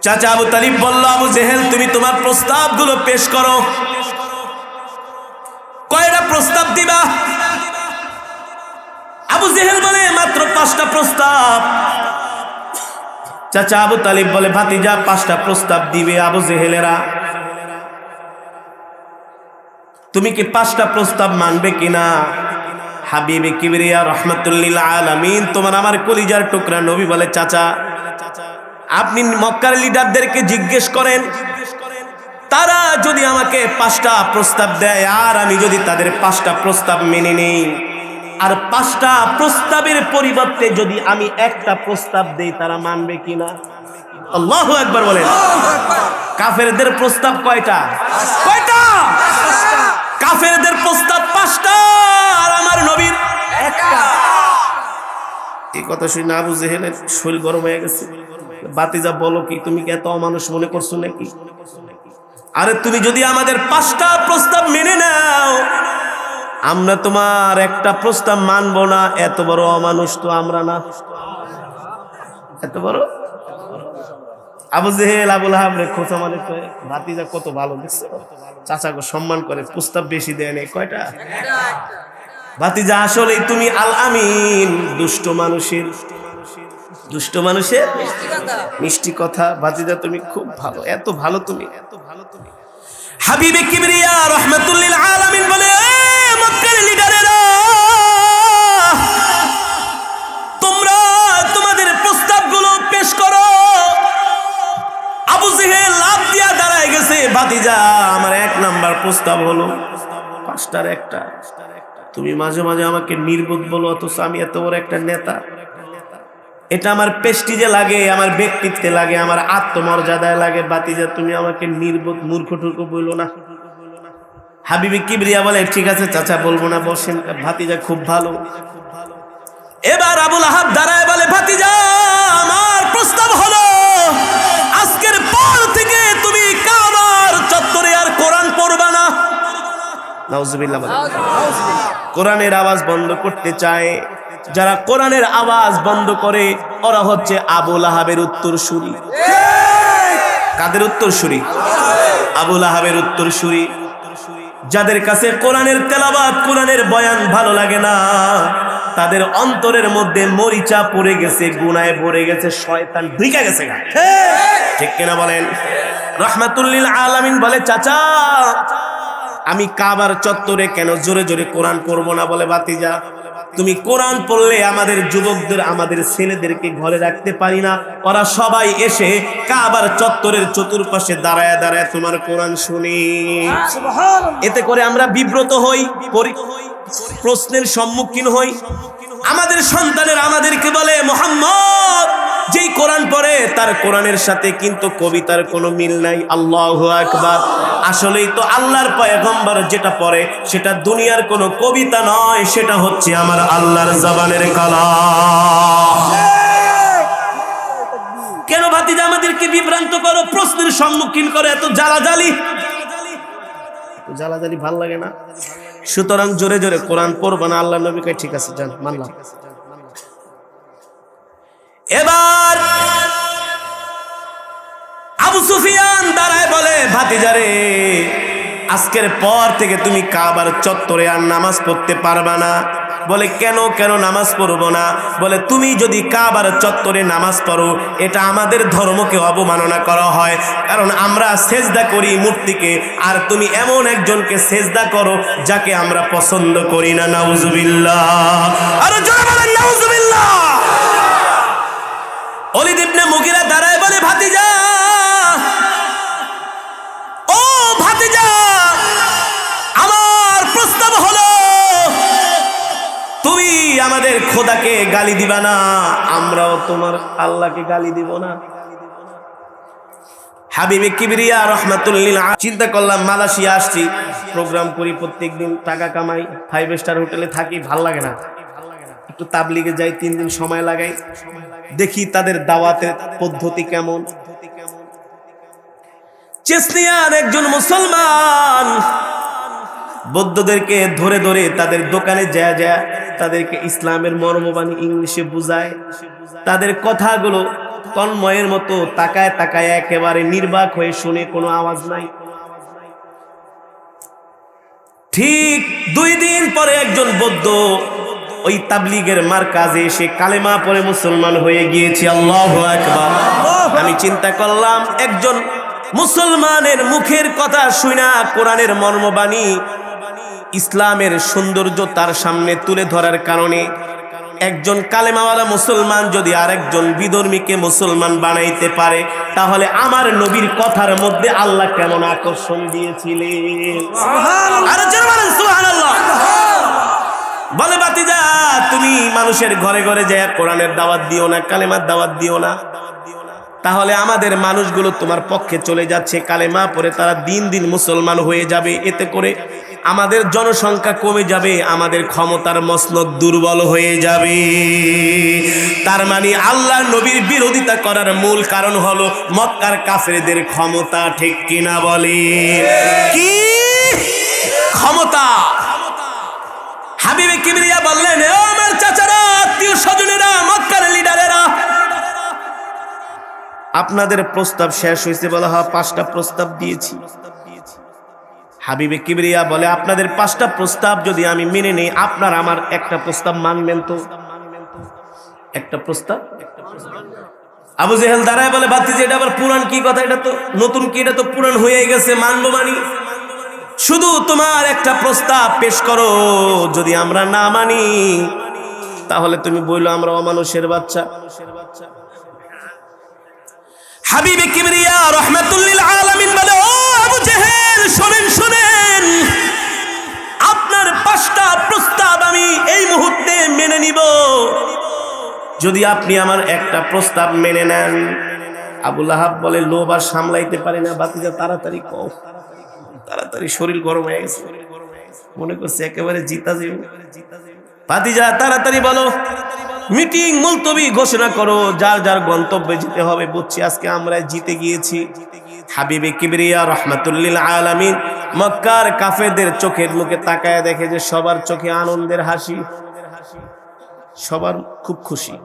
চাচা আবু তালিব বলল, আবু জেহেল তুমি তোমার প্রস্তাবগুলো পেশ করো। কয়টা প্রস্তাব দিবা? আবু জেহেল বলে মাত্র 5টা প্রস্তাব। চাচা আবু তালিব বলে, ভাতিজা 5টা প্রস্তাব দিবে আবু জেহেলেরা, তুমি কি 5টা প্রস্তাব মানবে কিনা? হাবিবে কিবরিয়া রাহমাতুল লিল আলামিন তোমার আমার কলিজার টুকরা নবী বলে, চাচা আপনি মক্কার লিডারদেরকে জিজ্ঞেস করেন, তারা যদি আমাকে 5টা প্রস্তাব দেয় আর আমি যদি তাদের 5টা প্রস্তাব মেনে নেই, আর 5টা প্রস্তাবের পরিবর্তে যদি আমি একটা প্রস্তাব দেই তারা মানবে কিনা? আল্লাহু আকবার বলেন। কাফেরদের প্রস্তাব কয়টা? কয়টা? কাফেরদের প্রস্তাব 5টা আর আমার নবীর একটা। এই কথা শুনে আবু জেহেলের শরীর গরম হয়ে গেছে। বাতিজা বলো কি, তুমি কি এত অমানুষ মনে করছো নাকি? আরে তুমি যদি আমাদের 5টা প্রস্তাব মেনে নাও, আমরা তোমার একটা প্রস্তাব মানবো না। এত বড় অমানুষ তো আমরা না। এত বড় আবু জেহেল আবুল আহাব রে খোঁচা মানে ভাতিজা কত ভালো দেখছে, চাচাকে সম্মান করে, প্রস্তাব বেশি দেয় নেই। কয়টা? ভাতিজা আসলেই তুমি আল আমিন, দুষ্ট মানুষের মিষ্টি কথা। ভাতিজা তুমি খুব ভালো, এত ভালো তুমি। হাবিবে কিবরিয়া রাহমাতুল লিল আলামিন বলে, মক্কার লিডারেরা তোমরা তোমাদের প্রস্তাবগুলো পেশ করো। আবু জেহেল লাফ দিয়া দাঁড়ায় গেছে, ভাতিজা আমার 1 নাম্বার প্রস্তাব হলো 5টার একটা। তুমি মাঝে মাঝে আমাকে নির্বোধ বলো, অথচ আমি এত বড় একটা নেতা। এটা আমার প্রেস্টিজে লাগে, আমার ব্যক্তিত্বে লাগে, আমার আত্মমর্যাদায় লাগে। ভাতিজা তুমি আমাকে নির্বোধ মূর্খ টুর্খ বললো না। হাবিবে কিবরিয়া বলে, ঠিক আছে চাচা বলবো না, বসেন। ভাতিজা খুব ভালো। এবার আবুল আহাব দাঁড়ায় বলে, ভাতিজা আমার প্রস্তাব হলো আজকের পর থেকে তুমি কাবার চত্বরে আর কোরআন পড়বা না। নাউজুবিল্লাহ। কোরআনের আওয়াজ বন্ধ করতে চায়। যারা কোরআনের আওয়াজ বন্ধ করে ওরা হচ্ছে আবুল আহাবের উত্তরসূরি। কাদের উত্তরসূরি? আবুল আহাবের উত্তরসূরি। যাদের কাছে কোরআনের তেলাওয়াত, কোরআনের বয়ান ভালো লাগে না, তাদের অন্তরের মধ্যে মরিচা পড়ে গেছে, গুনাহে ভরে গেছে, শয়তান ঢুকে গেছে। ঠিক কিনা বলেন? রাহমাতুল লিল আলামিন বলে, চাচা আমি কাবার চত্বরে কেন জোরে জোরে কোরআন পড়বো না? বলে, ভাতিজা তুমি কোরআন পড়লে আমাদের যুবকদের, আমাদের ছেলেদেরকে ঘরে রাখতে পারি না, ওরা সবাই এসে কাবার চত্বরের চতুর্পাশে দাঁড়ায় দাঁড়ায় তোমার কোরআন শুনি। এতে করে আমরা বিব্রত হই, প্রশ্নের সম্মুখীন হই। আমাদের সন্তানের আমাদেরকে বলে, মুহাম্মদ যেই কোরআন পড়ে তার কোরআনের সাথে কিন্তু কবিতার কোনো মিল নাই। আল্লাহু আকবার। আসলেই তো আল্লাহর পয়গম্বর যেটা পড়ে সেটা দুনিয়ার কোনো কবিতা নয়, সেটা হচ্ছে আমার আল্লাহর জবানের কালাম। কেন ভাতিজা আমাদেরকে বিভ্রান্ত করো, প্রশ্নের সম্মুখীন করো, এত জ্বালাজালি ভাল লাগে না? সুতরাং জোরে জোরে কোরআন পড়বা না। আল্লাহ নবী কয়, ঠিক আছে যান, মানলাম। এবার আবু সুফিয়ান দাঁড়ায় বলে, ভাতিজারে আজকের পর থেকে তুমি কাবার চত্বরে আর নামাজ পড়তে পারবা না। বলে, কেন কেন নামাজ পড়বো না? বলে, তুমি যদি কাবার চত্বরে নামাজ পড়ো এটা আমাদের ধর্মকে অবমাননা করা হয়, কারণ আমরা সেজদা করি মূর্তিকে, আর তুমি এমন একজনকে সেজদা করো যাকে আমরা পছন্দ করি না। নাউজুবিল্লাহ। আরে জোরে বলেন নাউজুবিল্লাহ। ওলীদ ইবনে মুগীরা দাঁড়ায় বলে, ভাতিজা ও ভাতিজা আমার প্রস্তাব হলো তুমি আমাদের খোদাকে গালি দিবা না, আমরাও তোমার আল্লাহকে গালি দিব না। হাবিবে কিবরিয়া রাহমাতুল লিল আলামিন চিন্তা করলাম, মালয়েশিয়া আসছি, প্রোগ্রাম করি, প্রত্যেকদিন টাকা কামাই, 5 স্টার হোটেলে থাকি, ভাল লাগে না। একটু তাবলিগে যাই, 3 দিন সময় লাগাই, দেখি তাদের দাওয়াতের পদ্ধতি কেমন। চেচনিয়ার একজন মুসলমান বৌদ্ধদেরকে ধরে ধরে তাদের দোকানে যায় যায় তাদেরকে ইসলামের মর্মবাণী ইংলিশে বুঝায়। তাদের কথাগুলো তন্ময়ের মতো তাকায় তাকায় একেবারে নির্বাক হয়ে শুনে, কোনো আওয়াজ নাই। ঠিক 2 দিন পরে একজন বৌদ্ধ ওই তাবলিগের মারকাজে এসে কালেমা পড়ে মুসলমান হয়ে গিয়েছে। আল্লাহু আকবার। আমি চিন্তা করলাম, একজন মুসলমানের মুখের কথা শুনা কোরআনের মর্মবাণী ইসলামের সৌন্দর্য তার সামনে তুলে ধরার কারণে একজন কালেমাওয়ালা মুসলমান যদি আরেকজন বিধর্মীকে মুসলমান বানাইতে পারে, তাহলে আমার নবীর কথার মধ্যে আল্লাহ কেমন আকর্ষণ দিয়েছিলেন। সুবহানাল্লাহ। বলে বাতিজা, তুমি মানুষের ঘরে ঘরে যায় কোরআনের দাওয়াত দিও না, কালেমার দাওয়াত দিও না, তাহলে আমাদের মানুষগুলো তোমার পক্ষে চলে যাচ্ছে, কালেমা পড়ে তারা দিন দিন মুসলমান হয়ে যাবে, এতে করে আমাদের জনসংখ্যা কমে যাবে, আমাদের ক্ষমতার মসনদ দুর্বল হয়ে যাবে। তার মানে আল্লাহর নবীর বিরোধিতা করার মূল কারণ হলো মক্কার কাফেরদের ক্ষমতা। ঠিক কিনা বলে? কি ক্ষমতা? হাবিবে কিবরিয়া বললেন, ও আমার চাচারা, আত্মীয় স্বজনেরা, মক্কার লিডারেরা, আপনাদের প্রস্তাব শেষ হয়েছে। বলা হয় 5টা প্রস্তাব দিয়েছি। হাবিবে কিবরিয়া বলে, আপনাদের 5টা প্রস্তাব যদি আমি মেনে নেই, আপনার আমার একটা প্রস্তাব মানবেন তো? একটা প্রস্তাব। আবু জেহেল দাঁড়ায় বলে, ভাতিজি এটা আবার পুরান কি কথা? এটা তো নতুন কি? এটা তো পুরান হয়ে গেছে, মানবো মানি। শুধু তোমার একটা প্রস্তাব পেশ করো, যদি আমরা না মানি তাহলে তুমি বললো আমরা অমানুষের বাচ্চা। হাবিবে কিবরিয়া রাহমাতুল লিল আলামিন বলে, ও আবু জেহেল, শুনেন শুনেন, আপনার 5টা প্রস্তাব আমি এই মুহূর্তে মেনে নিব যদি আপনি আমার একটা প্রস্তাব মেনে নেন। আবু লাহাব বলে, লোভ আর সামলাইতে পারি না, বাতিজা তাড়াতাড়ি কও। তাড়াতাড়ি শরীর গরম হয়ে গেছে, মনে করছে একেবারে জিতা যাবে। ভাতিজা তাড়াতাড়ি বলো, মিটিং মুলতবি ঘোষণা করো, যার যার গন্তব্যে যেতে হবে। বুঝছি আজকে আমরা জিতে গিয়েছি। হাবিবে কিবরিয়া রাহমাতুল লিল আলামিন মক্কার কাফেরদের চোখের মুখে তাকায় দেখে যে সবার চোখে আনন্দের হাসি, সবার খুব খুশি।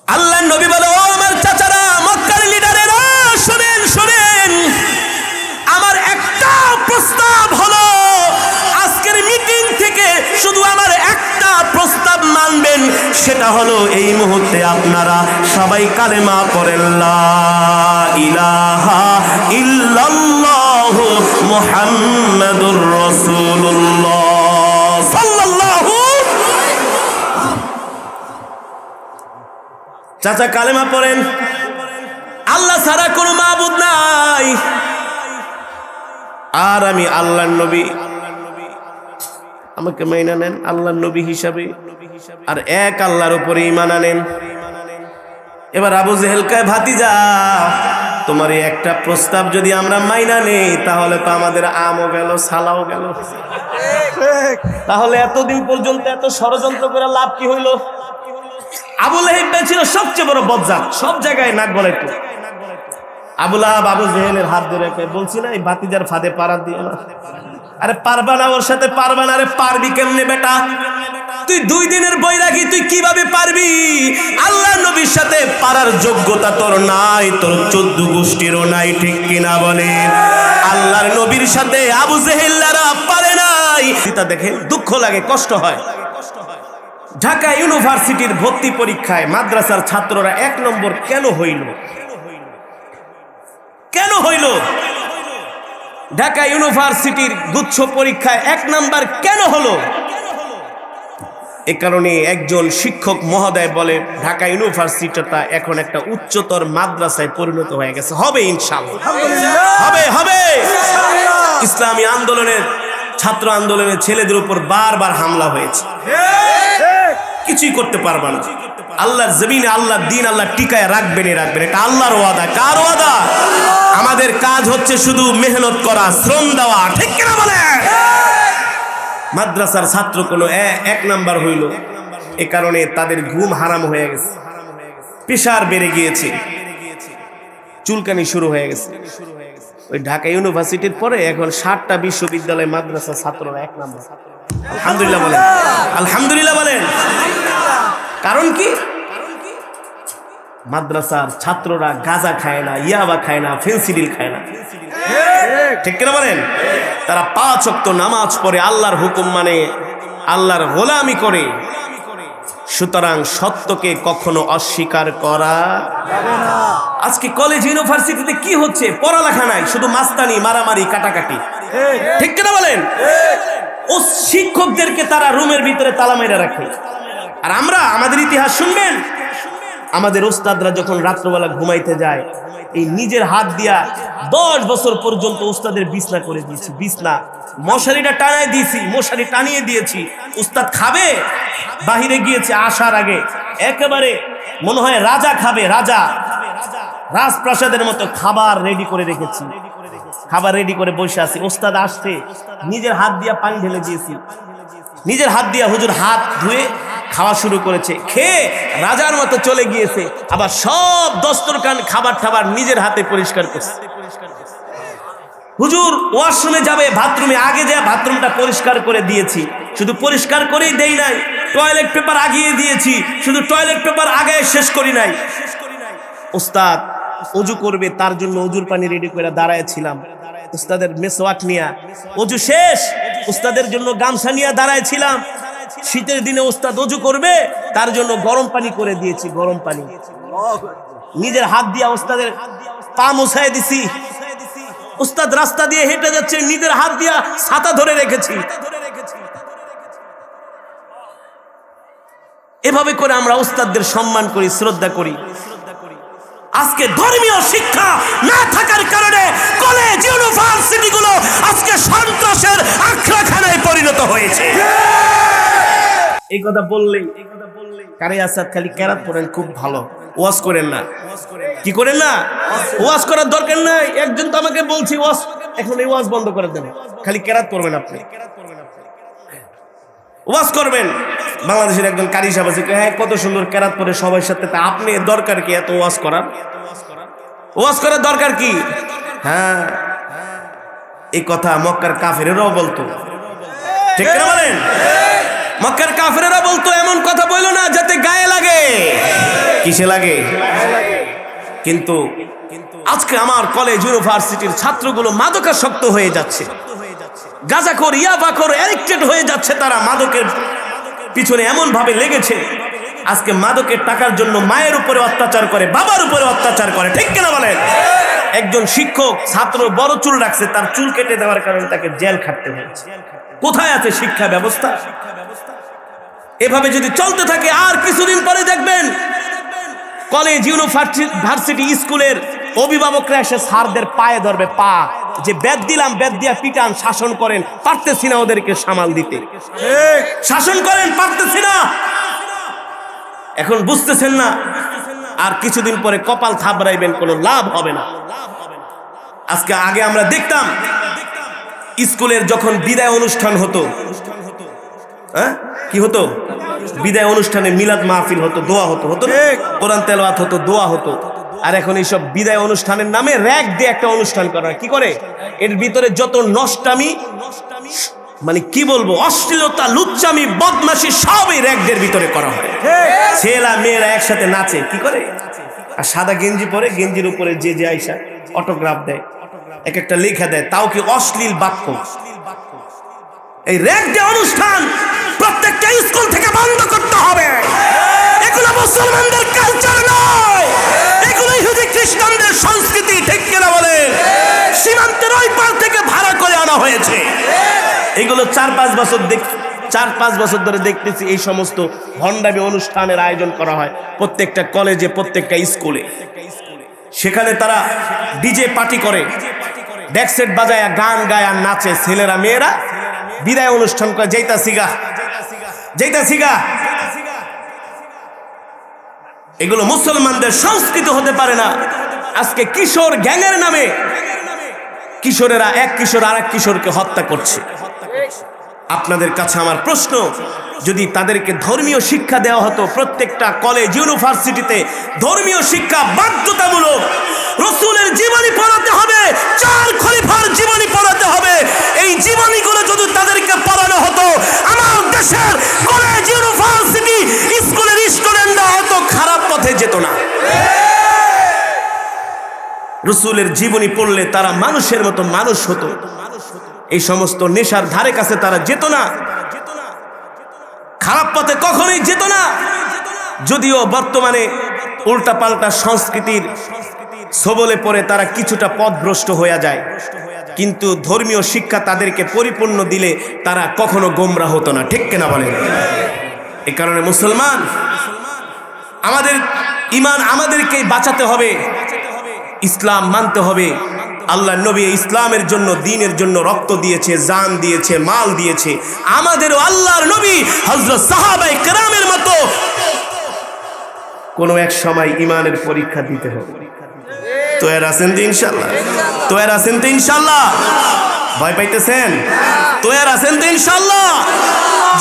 আল্লাহর নবী বলে, ও আমার চাচারা, মক্কার লিডারেরা, শুনেন শুনেন, আমার একটা প্রস্তাব হলো, আজকের মিটিং থেকে শুধু আমার একটা প্রস্তাব মানবেন, সেটা হলো এই মুহূর্তে আপনারা সবাই কালেমা পড়েন, লা ইলাহা ইল্লাল্লাহু মুহাম্মাদুর রাসূলুল্লাহ সাল্লাল্লাহু। চাচা কালেমা পড়েন, আল্লাহ ছাড়া কোনো মাবুদ নাই, আর আমি আল্লাহর নবী, আমাকে মাইনা নেন আল্লাহর নবী হিসাবে, আর এক আল্লাহর উপরে ঈমান আনেন। এবার আবু জেহেল কয়, ভাতিজা তোমার এই একটা প্রস্তাব যদি আমরা মাইনা নেই, তাহলে তো আমাদের আমও গেল, সালাও গেল। তাহলে এতদিন পর্যন্ত এত ষড়যন্ত্র করে লাভ কি হইল? আবু লাহাব ছিল সবচেয়ে বড় বজ্জাত, সব জায়গায় নাক গলাইতো। আবু লাহাব আবু জেহেলের হাত ধরে বলছি না, এই ভাতিজার ফাঁদে পাড়া দিও না। আরে পারবা না, ওর সাথে পারবা না। আরে পারবি কেমনে বেটা? তুই 2 দিনের বৈরাগী, তুই কিভাবে পারবি? আল্লাহ নবীর সাথে পারার যোগ্যতা তোর নাই, তোর 14 গোষ্ঠীরও নাই। ঠিক কিনা বলেন? আল্লাহর নবীর সাথে আবু জেহেলরা পারে নাই। এটা দেখে দুঃখ লাগে, কষ্ট হয়। ঢাকা ইউনিভার্সিটির ভর্তি পরীক্ষায় মাদ্রাসার ছাত্ররা 1 নম্বর কেন হইল? কেন হইল? ঢাকা ইউনিভার্সিটির গুচ্ছ পরীক্ষায় 1 নাম্বার কেন হলো? এ কারণে একজন শিক্ষক মহোদয় বলে, ঢাকা ইউনিভার্সিটিটা এখন একটা উচ্চতর মাদ্রাসায় পরিণত হয়ে গেছে। হবে ইনশাআল্লাহ, হবে হবে। ইসলামী আন্দোলনের, ছাত্র আন্দোলনের ছেলেদের উপর বারবার হামলা হয়েছে, কিছুই করতে পারবে না। আল্লাহর জমিনে আল্লাহর দ্বীন আল্লাহ টিকায় রাখবেন, রাখবেন, এটা আল্লাহর ওয়াদা। কার ওয়াদা? আমাদের কাজ হচ্ছে শুধু মেহনত করা, শ্রম দেওয়া। ঠিক কিনা বলে? মাদ্রাসার ছাত্র কোনো 1 নাম্বার হইল, এ কারণে তাদের ঘুম হারাম হয়ে গেছে, প্রেশার বেড়ে গিয়েছে, চুলকানি শুরু হয়ে গেছে। ওই ঢাকা ইউনিভার্সিটির পরে এখন 7টা বিশ্ববিদ্যালয় মাদ্রাসা ছাত্ররা 1 নম্বর। আলহামদুলিল্লাহ বলেন, আলহামদুলিল্লাহ বলেন। কারণ কি? মাদ্রাসার ছাত্ররা গাঁজা খায় না, ইয়াবা খায় না, ফেন্সিডিল খায় না, ঠিক কিনা বলেন? তারা 5 ওয়াক্ত নামাজ পড়ে, আল্লাহর হুকুম মানে, আল্লাহর গোলামি করে। সুতরাং সত্যকে কখনো অস্বীকার করা যাবে না। আজকে কলেজ ইউনিভার্সিটিতে কি হচ্ছে? পড়ালেখা নাই, শুধু মাস্তানি, মারামারি, কাটাকাটি, ঠিক কিনা বলেন? ও শিক্ষকদেরকে তারা রুমের ভিতরে তালা মেরে রাখে। আর আমরা আমাদের ইতিহাস শুনবেন, আমাদের ওস্তাদরা যখন রাত্রবেলা ঘুমাইতে যায়, এই নিজের হাত দিয়া 10 বছর পর্যন্ত উস্তাদের বিছনা করে দিয়েছি, বিছনা মশারিটা টানায় দিয়েছি, মশারি টানিয়ে দিয়েছি। উস্তাদ খাবে, বাহিরে গিয়েছে, আসার আগে একেবারে মনে হয় রাজা খাবে, রাজা রাজপ্রাসাদের মতো খাবার রেডি করে রেখেছি, খাবার রেডি করে বসে আছি। উস্তাদ আসছে, নিজের হাত দিয়া পানি ঢেলে দিয়েছি, নিজের হাত দিয়া হুজুর হাত ধুয়ে খাওয়া শুরু করেছে, খেয়ে রাজার মতো চলে গিয়েছে। আবার সব দস্তরখান খাবার টাবার নিজের হাতে পরিষ্কার করছে। হুজুর ওয়াশরুমে যাবে, বাথরুমে আগে যায় বাথরুমটা পরিষ্কার করে দিয়েছি, শুধু পরিষ্কার করেই দেই নাই, টয়লেট পেপার আগিয়ে দিয়েছি, শুধু টয়লেট পেপার আগে শেষ করি নাই। উস্তাদ ওযু করবে, তার জন্য ওযুর পানি রেডি করে দাঁড়ায় ছিলাম। উস্তাদের মেসওয়াক নিয়া ওযু শেষ, উস্তাদের জন্য গামছা নিয়ে দাঁড়ায় ছিলাম। শীতের দিনে উস্তাদ ওযু করবে, তার জন্য গরম পানি করে দিয়েছি, গরম পানি নিজের হাত দিয়া উস্তাদের পা মুছায় দিছি। উস্তাদ রাস্তা দিয়ে হেঁটে যাচ্ছে, নিজের হাত দিয়া ছাতা ধরে রেখেছি। এভাবে করে আমরা উস্তাদদের সম্মান করি, শ্রদ্ধা করি। আজকে ধর্মীয় শিক্ষা না থাকার কারণে কলেজ ইউনিভার্সিটি গুলো আজকে সন্ত্রাসের আখড়াখানায় পরিণত হয়েছে। এই কথা বললেই কারে আসাদ খালি কেরাত পড়েন, খুব ভালো, ওয়াজ করেন না। কি করেন না? ওয়াজ করার দরকার নাই। একজন তো আমাকে বলছি ওয়াজ, এখন এই ওয়াজ বন্ধ করে দেন, খালি কেরাত পড়বেন। আপনি ওয়াজ করবেন। বাংলাদেশের একজন কারি সাহেব আছে, হ্যাঁ কত সুন্দর কেরাত পড়ে সবার সাথে, তা আপনি দরকার কি এত ওয়াজ করার? ওয়াজ করার দরকার কি? হ্যাঁ, এই কথা মক্কার কাফেরেরাও বলতো, ঠিক না বলেন? মক্কার কাফেরেরা বলতো এমন কথা বলো না যাতে গায়ে লাগে। কিসে লাগে? কিন্তু আজকে আমার কলেজ ইউনিভার্সিটির ছাত্রগুলো মাদকাসক্ত হয়ে যাচ্ছে, গাঁজাখোর, ইয়াবাখোর, অ্যাডিক্টেড হয়ে যাচ্ছে। তারা মাদকের পিছনে এমন ভাবে লেগেছে, আজকে মাদকের টাকার জন্য মায়ের উপরে অত্যাচার করে, বাবার উপরে অত্যাচার করে, ঠিক কিনা বলেন? একজন শিক্ষক ছাত্র বড় চুল রাখছে, তার চুল কেটে দেওয়ার কারণে তাকে জেল খাটতে হয়েছে। কোথায় আছে শিক্ষা ব্যবস্থা? এভাবে যদি চলতে থাকে আর কিছুদিন পরে দেখবেন কলেজ ইউনিভার্সিটি স্কুলের অভিভাবকরা এসে স্যারদের পায়ে ধরবে, পা যে বেদ দিলাম, বেদ দিয়া পিটান, শাসন করেন, পারতেছি না ওদেরকে সামাল দিতে, শাসন করেন, পারতেছি না। এখন বুঝতেছেন না, আর কিছুদিন পরে কপাল থাবড়াইবেন, কোনো লাভ হবে না। আজকে আগে আমরা দেখতাম স্কুলের যখন বিদায় অনুষ্ঠান হতো, হ্যাঁ কি হতো? বিদায় অনুষ্ঠানে মিলাদ মাহফিল হতো, দোয়া হতো, কোরআন তেলাওয়াত হতো, দোয়া হতো। আর এখন এইসব বিদায় অনুষ্ঠানের নামে র‍্যাগ দিয়ে একটা অনুষ্ঠান করা হয়। কি করে? এর ভিতরে যত নষ্টামি, মানে কি বলবো, অশ্লীলতা, লুচ্চামি, বদমাশি সবই র‍্যাগদের ভিতরে করা হয়। ছেলেরা মেয়েরা একসাথে নাচে, কি করে? আর সাদা গেঞ্জি পরে, গেঞ্জির উপরে যে যে আইসা অটোগ্রাফ দেয়, এক একটা লেখা দেয়, তাও কি অশ্লীল বাক্য। এই র‍্যাগ দিয়ে অনুষ্ঠান প্রত্যেকটা স্কুল থেকে বন্ধ করতে হবে। এগুলো মুসলমানদের কালচার নয়, এগুলো ইহুদি খ্রিস্টানদের সংস্কৃতি, ঠিক কিনা বলেন? সীমান্তের ওই পার থেকে ভাড়া করে আনা হয়েছে। এগুলো 4-5 বছর ধরে দেখতেছি এই সমস্ত ভণ্ডামি অনুষ্ঠানের আয়োজন করা হয় প্রত্যেকটা কলেজে, প্রত্যেকটা স্কুলে। সেখানে তারা ডিজে পার্টি করে, ডেক সেট বাজায়, গান গায় আর নাচে, ছেলেরা মেয়েরা বিদায় অনুষ্ঠান করে, যেইতা সিগা। এগুলো মুসলমানদের সংস্কৃতি হতে পারে না। আজকে কিশোর গ্যাংয়ের নামে কিশোরেরা এক কিশোর আর এক কিশোরকে হত্যা করছে। আপনাদের কাছে আমার প্রশ্ন, যদি তাদেরকে ধর্মীয় শিক্ষা দেওয়া হতো, প্রত্যেকটা কলেজ ইউনিভার্সিটিতে ধর্মীয় শিক্ষা বাধ্যতামূলক, রাসূলের জীবনী পড়াতে হবে, 4 খলিফার জীবনী পড়াতে হবে, এই জীবনীগুলো যদি তাদেরকে পড়ানো হতো, আমার দেশের কলেজ ইউনিভার্সিটি স্কুলের স্টুডেন্টরা হয়তো খারাপ পথে যেত না। রাসূলের জীবনী পড়লে তারা মানুষের মতো মানুষ হতো, এই সমস্ত নেশার ধারে কাছে তারা যেত না, খারাপ পথে কখনোই যেত না। যদিও বর্তমানে উল্টাপাল্টা সংস্কৃতির ছবলে পড়ে তারা কিছুটা পথভ্রষ্ট হয়ে যায়, কিন্তু ধর্মীয় শিক্ষা তাদেরকে পরিপূর্ণ দিলে তারা কখনো গোমরাহ হতো না। ঠিক কিনা বলেন? এই কারণে মুসলমান, আমাদের ঈমান আমাদেরকে বাঁচাতে হবে, ইসলাম মানতে হবে। আল্লাহ নবী ইসলামের জন্য, দ্বীনের জন্য রক্ত দিয়েছে, জান দিয়েছে, মাল দিয়েছে। আমাদেরও আল্লাহর নবী হযরত সাহাবায়ে কেরামের মতো কোনো এক সময় ঈমানের পরীক্ষা দিতে হবে। তৈরি আছেন তো ইনশাআল্লাহ? তৈরি আছেন তো ইনশাআল্লাহ? ভয় পাইতেছেন? তৈরি আছেন তো ইনশাআল্লাহ?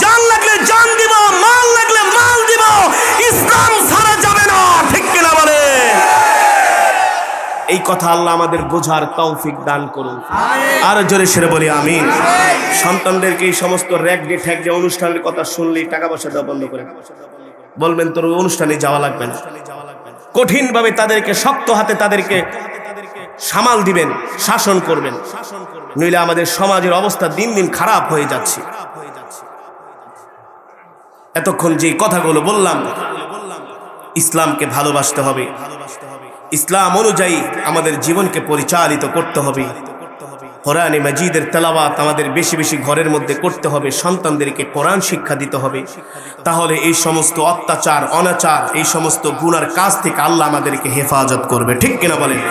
জান লাগলে জান দিব, মাল লাগলে মাল দিব, ইসলাম ছাড়া যাবে না। ঠিক কিনা বলে? এই কথা আল্লাহ আমাদের বোঝার তৌফিক দান করুন। আর জোরে সেরে বলি আমিন। সন্তানদেরকে এই সমস্ত র‍্যাক ডে ঠ্যাক যে অনুষ্ঠানের কথা শুনলেই টাকা পয়সা দেওয়া বন্ধ করে বলবেন তোর অনুষ্ঠানে যাওয়া লাগবে না। কঠিন ভাবে তাদেরকে, শক্ত হাতে তাদেরকে সামাল দিবেন, শাসন করবেন, নইলে আমাদের সমাজের অবস্থা দিন দিন খারাপ হয়ে যাচ্ছে। এতক্ষণ যে কথাগুলো বললাম, ইসলামকে ভালোবাসতে হবে, ইসলাম অনুযায়ী আমাদের জীবনকে পরিচালিত করতে হবে। কোরআনে মাজিদের তেলাওয়াত আমাদের বেশি বেশি ঘরের মধ্যে করতে হবে, সন্তানদেরকে কোরআন শিক্ষা দিতে হবে। তাহলে এই সমস্ত অত্যাচার, অনাচার, এই সমস্ত গুনার কাজ থেকে আল্লাহ আমাদেরকে হেফাজত করবে। ঠিক কিনা বলেন?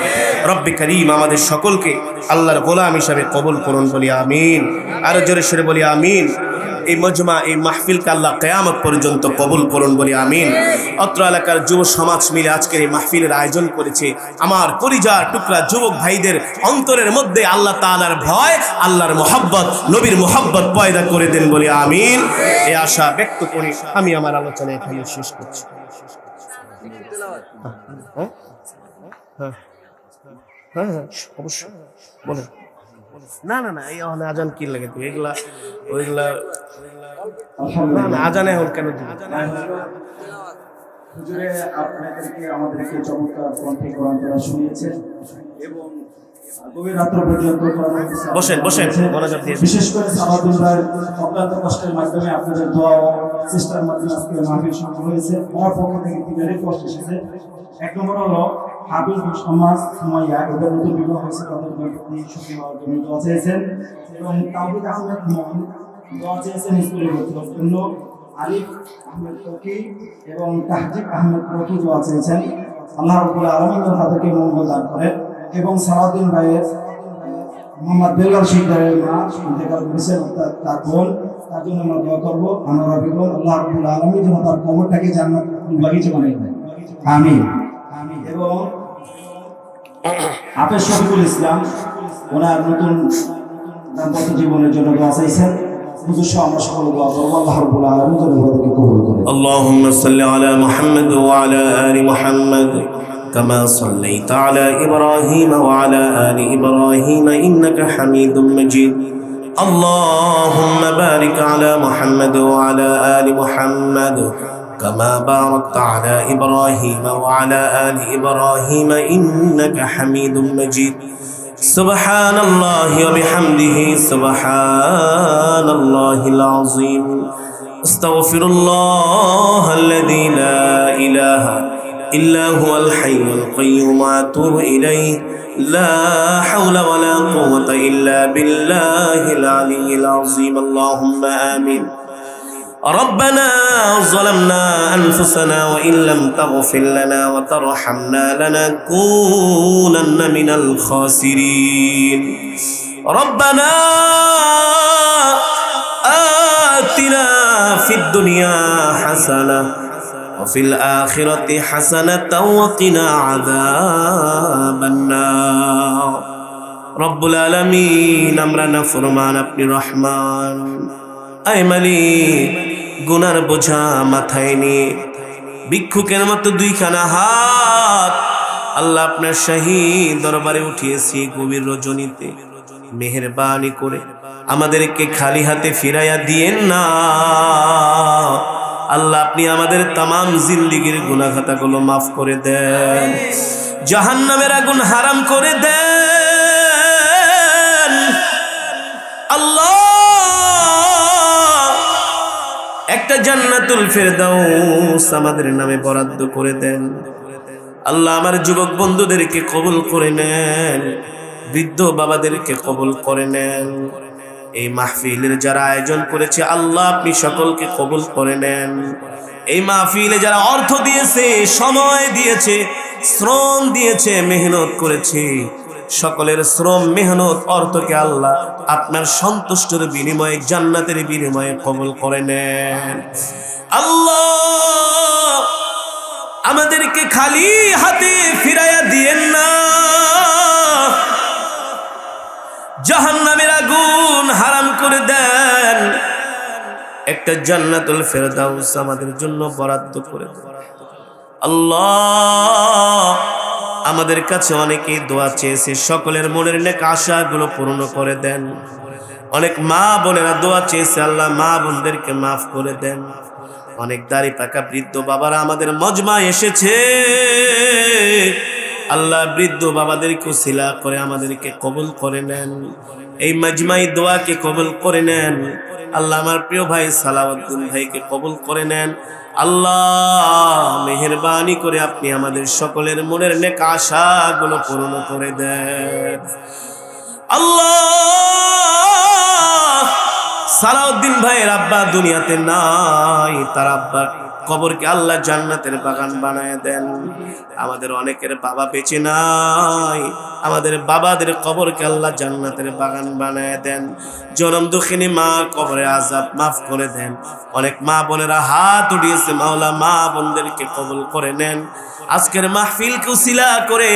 রব্বে করিম আমাদের সকলকে আল্লাহর গোলাম হিসাবে কবুল করুন, বলি আমিন। আরো জোরে সরে বলি আমিন। এই মজমা, এই মাহফিলকে আল্লাহ কিয়ামত পর্যন্ত কবুল করুন, বলি আমিন। অত্র এলাকার যুব সমাজ মিলে আজকের এই মাহফিলের আয়োজন করেছে। আমার পরিজার টুকরা যুবক ভাইদের অন্তরের মধ্যে আল্লাহ তাআলার ভয়, আল্লাহর মোহাব্বত, নবীর মোহাব্বত পয়দা করে দেন, বলি আমিন। এই আশা ব্যক্ত করে আমি আমার আলোচনা এখানে শেষ করছি। হ্যাঁ, অবশ্যই বলেন। না না না, এই আজান কি লাগে? এগুলা ওইগুলা না না, আজানে এখন কেন দিই? হুজুরে আপনাদেরকে আমাদেরকে চমৎকার কণ্ঠে কোরআন তেলাওয়াত শুনিয়েছেন এবং গভীর রাত্র পর্যন্ত বসেন বসেন, মনোযোগ দিয়ে। বিশেষ করে সাবাদুল ভাইয়ের অক্লান্ত কষ্টের মাধ্যমে আপনাদের দোয়া ও চেষ্টার মাধ্যমে আজকে মাহফিল সম্পন্ন হয়েছে। আমার পক্ষ থেকে 3টা রিকোয়েস্ট এসেছে। 1 নম্বর হলো হাবিব সমাজ সুমাইয়া, এদের নতুন বিবাহ হয়েছে, তাদের প্রতি সুখী হওয়ার জন্য দোয়া চেয়েছেন। এবং তাওহীদ আহমেদ মোহন দোয়া চেয়েছেন স্কুলে ভর্তি হওয়ার জন্য। আলিফ আহমেদ রকি এবং তাহজিব আহমেদ রকি দোয়া চেয়েছেন। আল্লাহ রাব্বুল আলামিন তাদেরকে মঙ্গল দান করেন। এবং সালাউদ্দিন ভাইয়ের মোহাম্মদ বেলাল শিকদারের মা ইন্তেকাল করেছেন, তার বোন, তার জন্য আমরা দোয়া করবো। আমরা বেগম আল্লাহ রাব্বুল আলামিন যেন তার কবরটাকে জান্নাতুল বাগিচা বানিয়ে দেন, আমিন। এবং হাফেজ শফিকুল ইসলাম ওনার নতুন দাম্পত্য জীবনের জন্য দোয়া চাইছেন। হুজুর সহ আমরা সকলে দোয়া করবো, আল্লাহ রাব্বুল আলামিন যেন তাদেরকে কবুল করেন। আল্লাহুম্মা সাল্লি আলা মুহাম্মাদ ওয়া আলা আলি মুহাম্মাদ كما صليت على إبراهيم وعلى آل إبراهيم إنك حميد مجيد. اللهم بارك على محمد وعلى آل محمد كما باركت على إبراهيم وعلى آل إبراهيم إنك حميد مجيد. سبحان الله وبحمده سبحان الله العظيم. استغفر الله الذي لا إله إلا هو الحي القيوم وأتوب إليه. لا حول ولا قوة إلا بالله العلي العظيم. اللهم آمين. ربنا ظلمنا أنفسنا وإن لم تغفر لنا وترحمنا لنكونن من الخاسرين. ربنا آتنا في الدنيا حسنة وفي الآخرة حسنة وقنا عذاب النار. رب العالمين আমরা নাফরমান, আপনি রহমান, আয় মালিক, গুনার বোঝা মাথায় নিয়ে ভিক্ষুকের মতো দুইখানা হাত আল্লাহ আপনার শাহী দরবারে উঠিয়েছি গভীর রজনীতে। মেহেরবানি করে আমাদেরকে খালি হাতে ফিরাইয়া দিয়েন না আল্লাহ। আপনি আমাদের তামাম জিন্দেগীর গুনাহ খাতাগুলো মাফ করে দেন, জাহান্নামের আগুন হারাম করে দেন আল্লাহ। একটা জান্নাতুল ফেরদাউস আমাদের নামে বরাদ্দ করে দেন আল্লাহ। আমার যুবক বন্ধুদেরকে কবুল করে নেন, বৃদ্ধ বাবাদেরকে কবুল করে নেন। এই মাহফিলের যারা আয়োজন করেছে আল্লাহ আপনি সকলকে কবুল করে নেন। এই মাহফিলে যারা অর্থ দিয়েছে, সময় দিয়েছে, শ্রম দিয়েছে, মেহনত করেছে, সকলের শ্রম মেহনত অর্থকে আল্লাহ আপনার সন্তুষ্টের বিনিময়ে, জান্নাতের বিনিময়ে কবুল করে নেন আল্লাহ। আমাদেরকে খালি হাতে ফিরাইয়া দিয়েন না, জাহান্নামের আগুন হারাম করে দেন। একটা জান্নাতুল ফেরদাউস আমাদের জন্য বরাদ্দ করে দেন আল্লাহ। আমাদের কাছে অনেকেই দোয়া চেয়েছে, সকলের মনের নেক আশাগুলো পূর্ণ করে দেন। অনেক মা বোনেরা দোয়া চেয়েছে আল্লাহ, মা বোনদেরকে মাফ করে দেন। অনেক দাড়ি পাকা বৃদ্ধ বাবারা আমাদের মজমায় এসেছে আল্লাহ, বৃদ্ধ বাবাদেরকে উসিলা করে আমাদেরকে কবুল করে নেন। এই মজমাই দোয়াকে কবুল করে নেন আল্লাহ। আমার প্রিয় ভাই সালাউদ্দিন ভাইকে কবুল করে নেন আল্লাহ। মেহেরবানি করে আপনি আমাদের সকলের মনের নেক আশাগুলো পূর্ণ করে দেন আল্লাহ। সালাউদ্দিন ভাইয়ের আব্বা দুনিয়াতে নাই, তার আব্বার কবরকে আল্লাহ জান্নাতের বাগান বানায় দেন। আমাদের অনেকের বাবা বেঁচে নাই, আমাদের বাবাদের কবরকে আল্লাহ জান্নাতের বাগান বানায় দেন। জনম দুঃখিনী মা কবরে আযাব মাফ করে দেন। অনেক মা বোনেরা হাত উঠিয়েছে, মাওলা মা বোনদেরকে কবুল করে নেন। আজকের মাহফিলকে উসিলা করে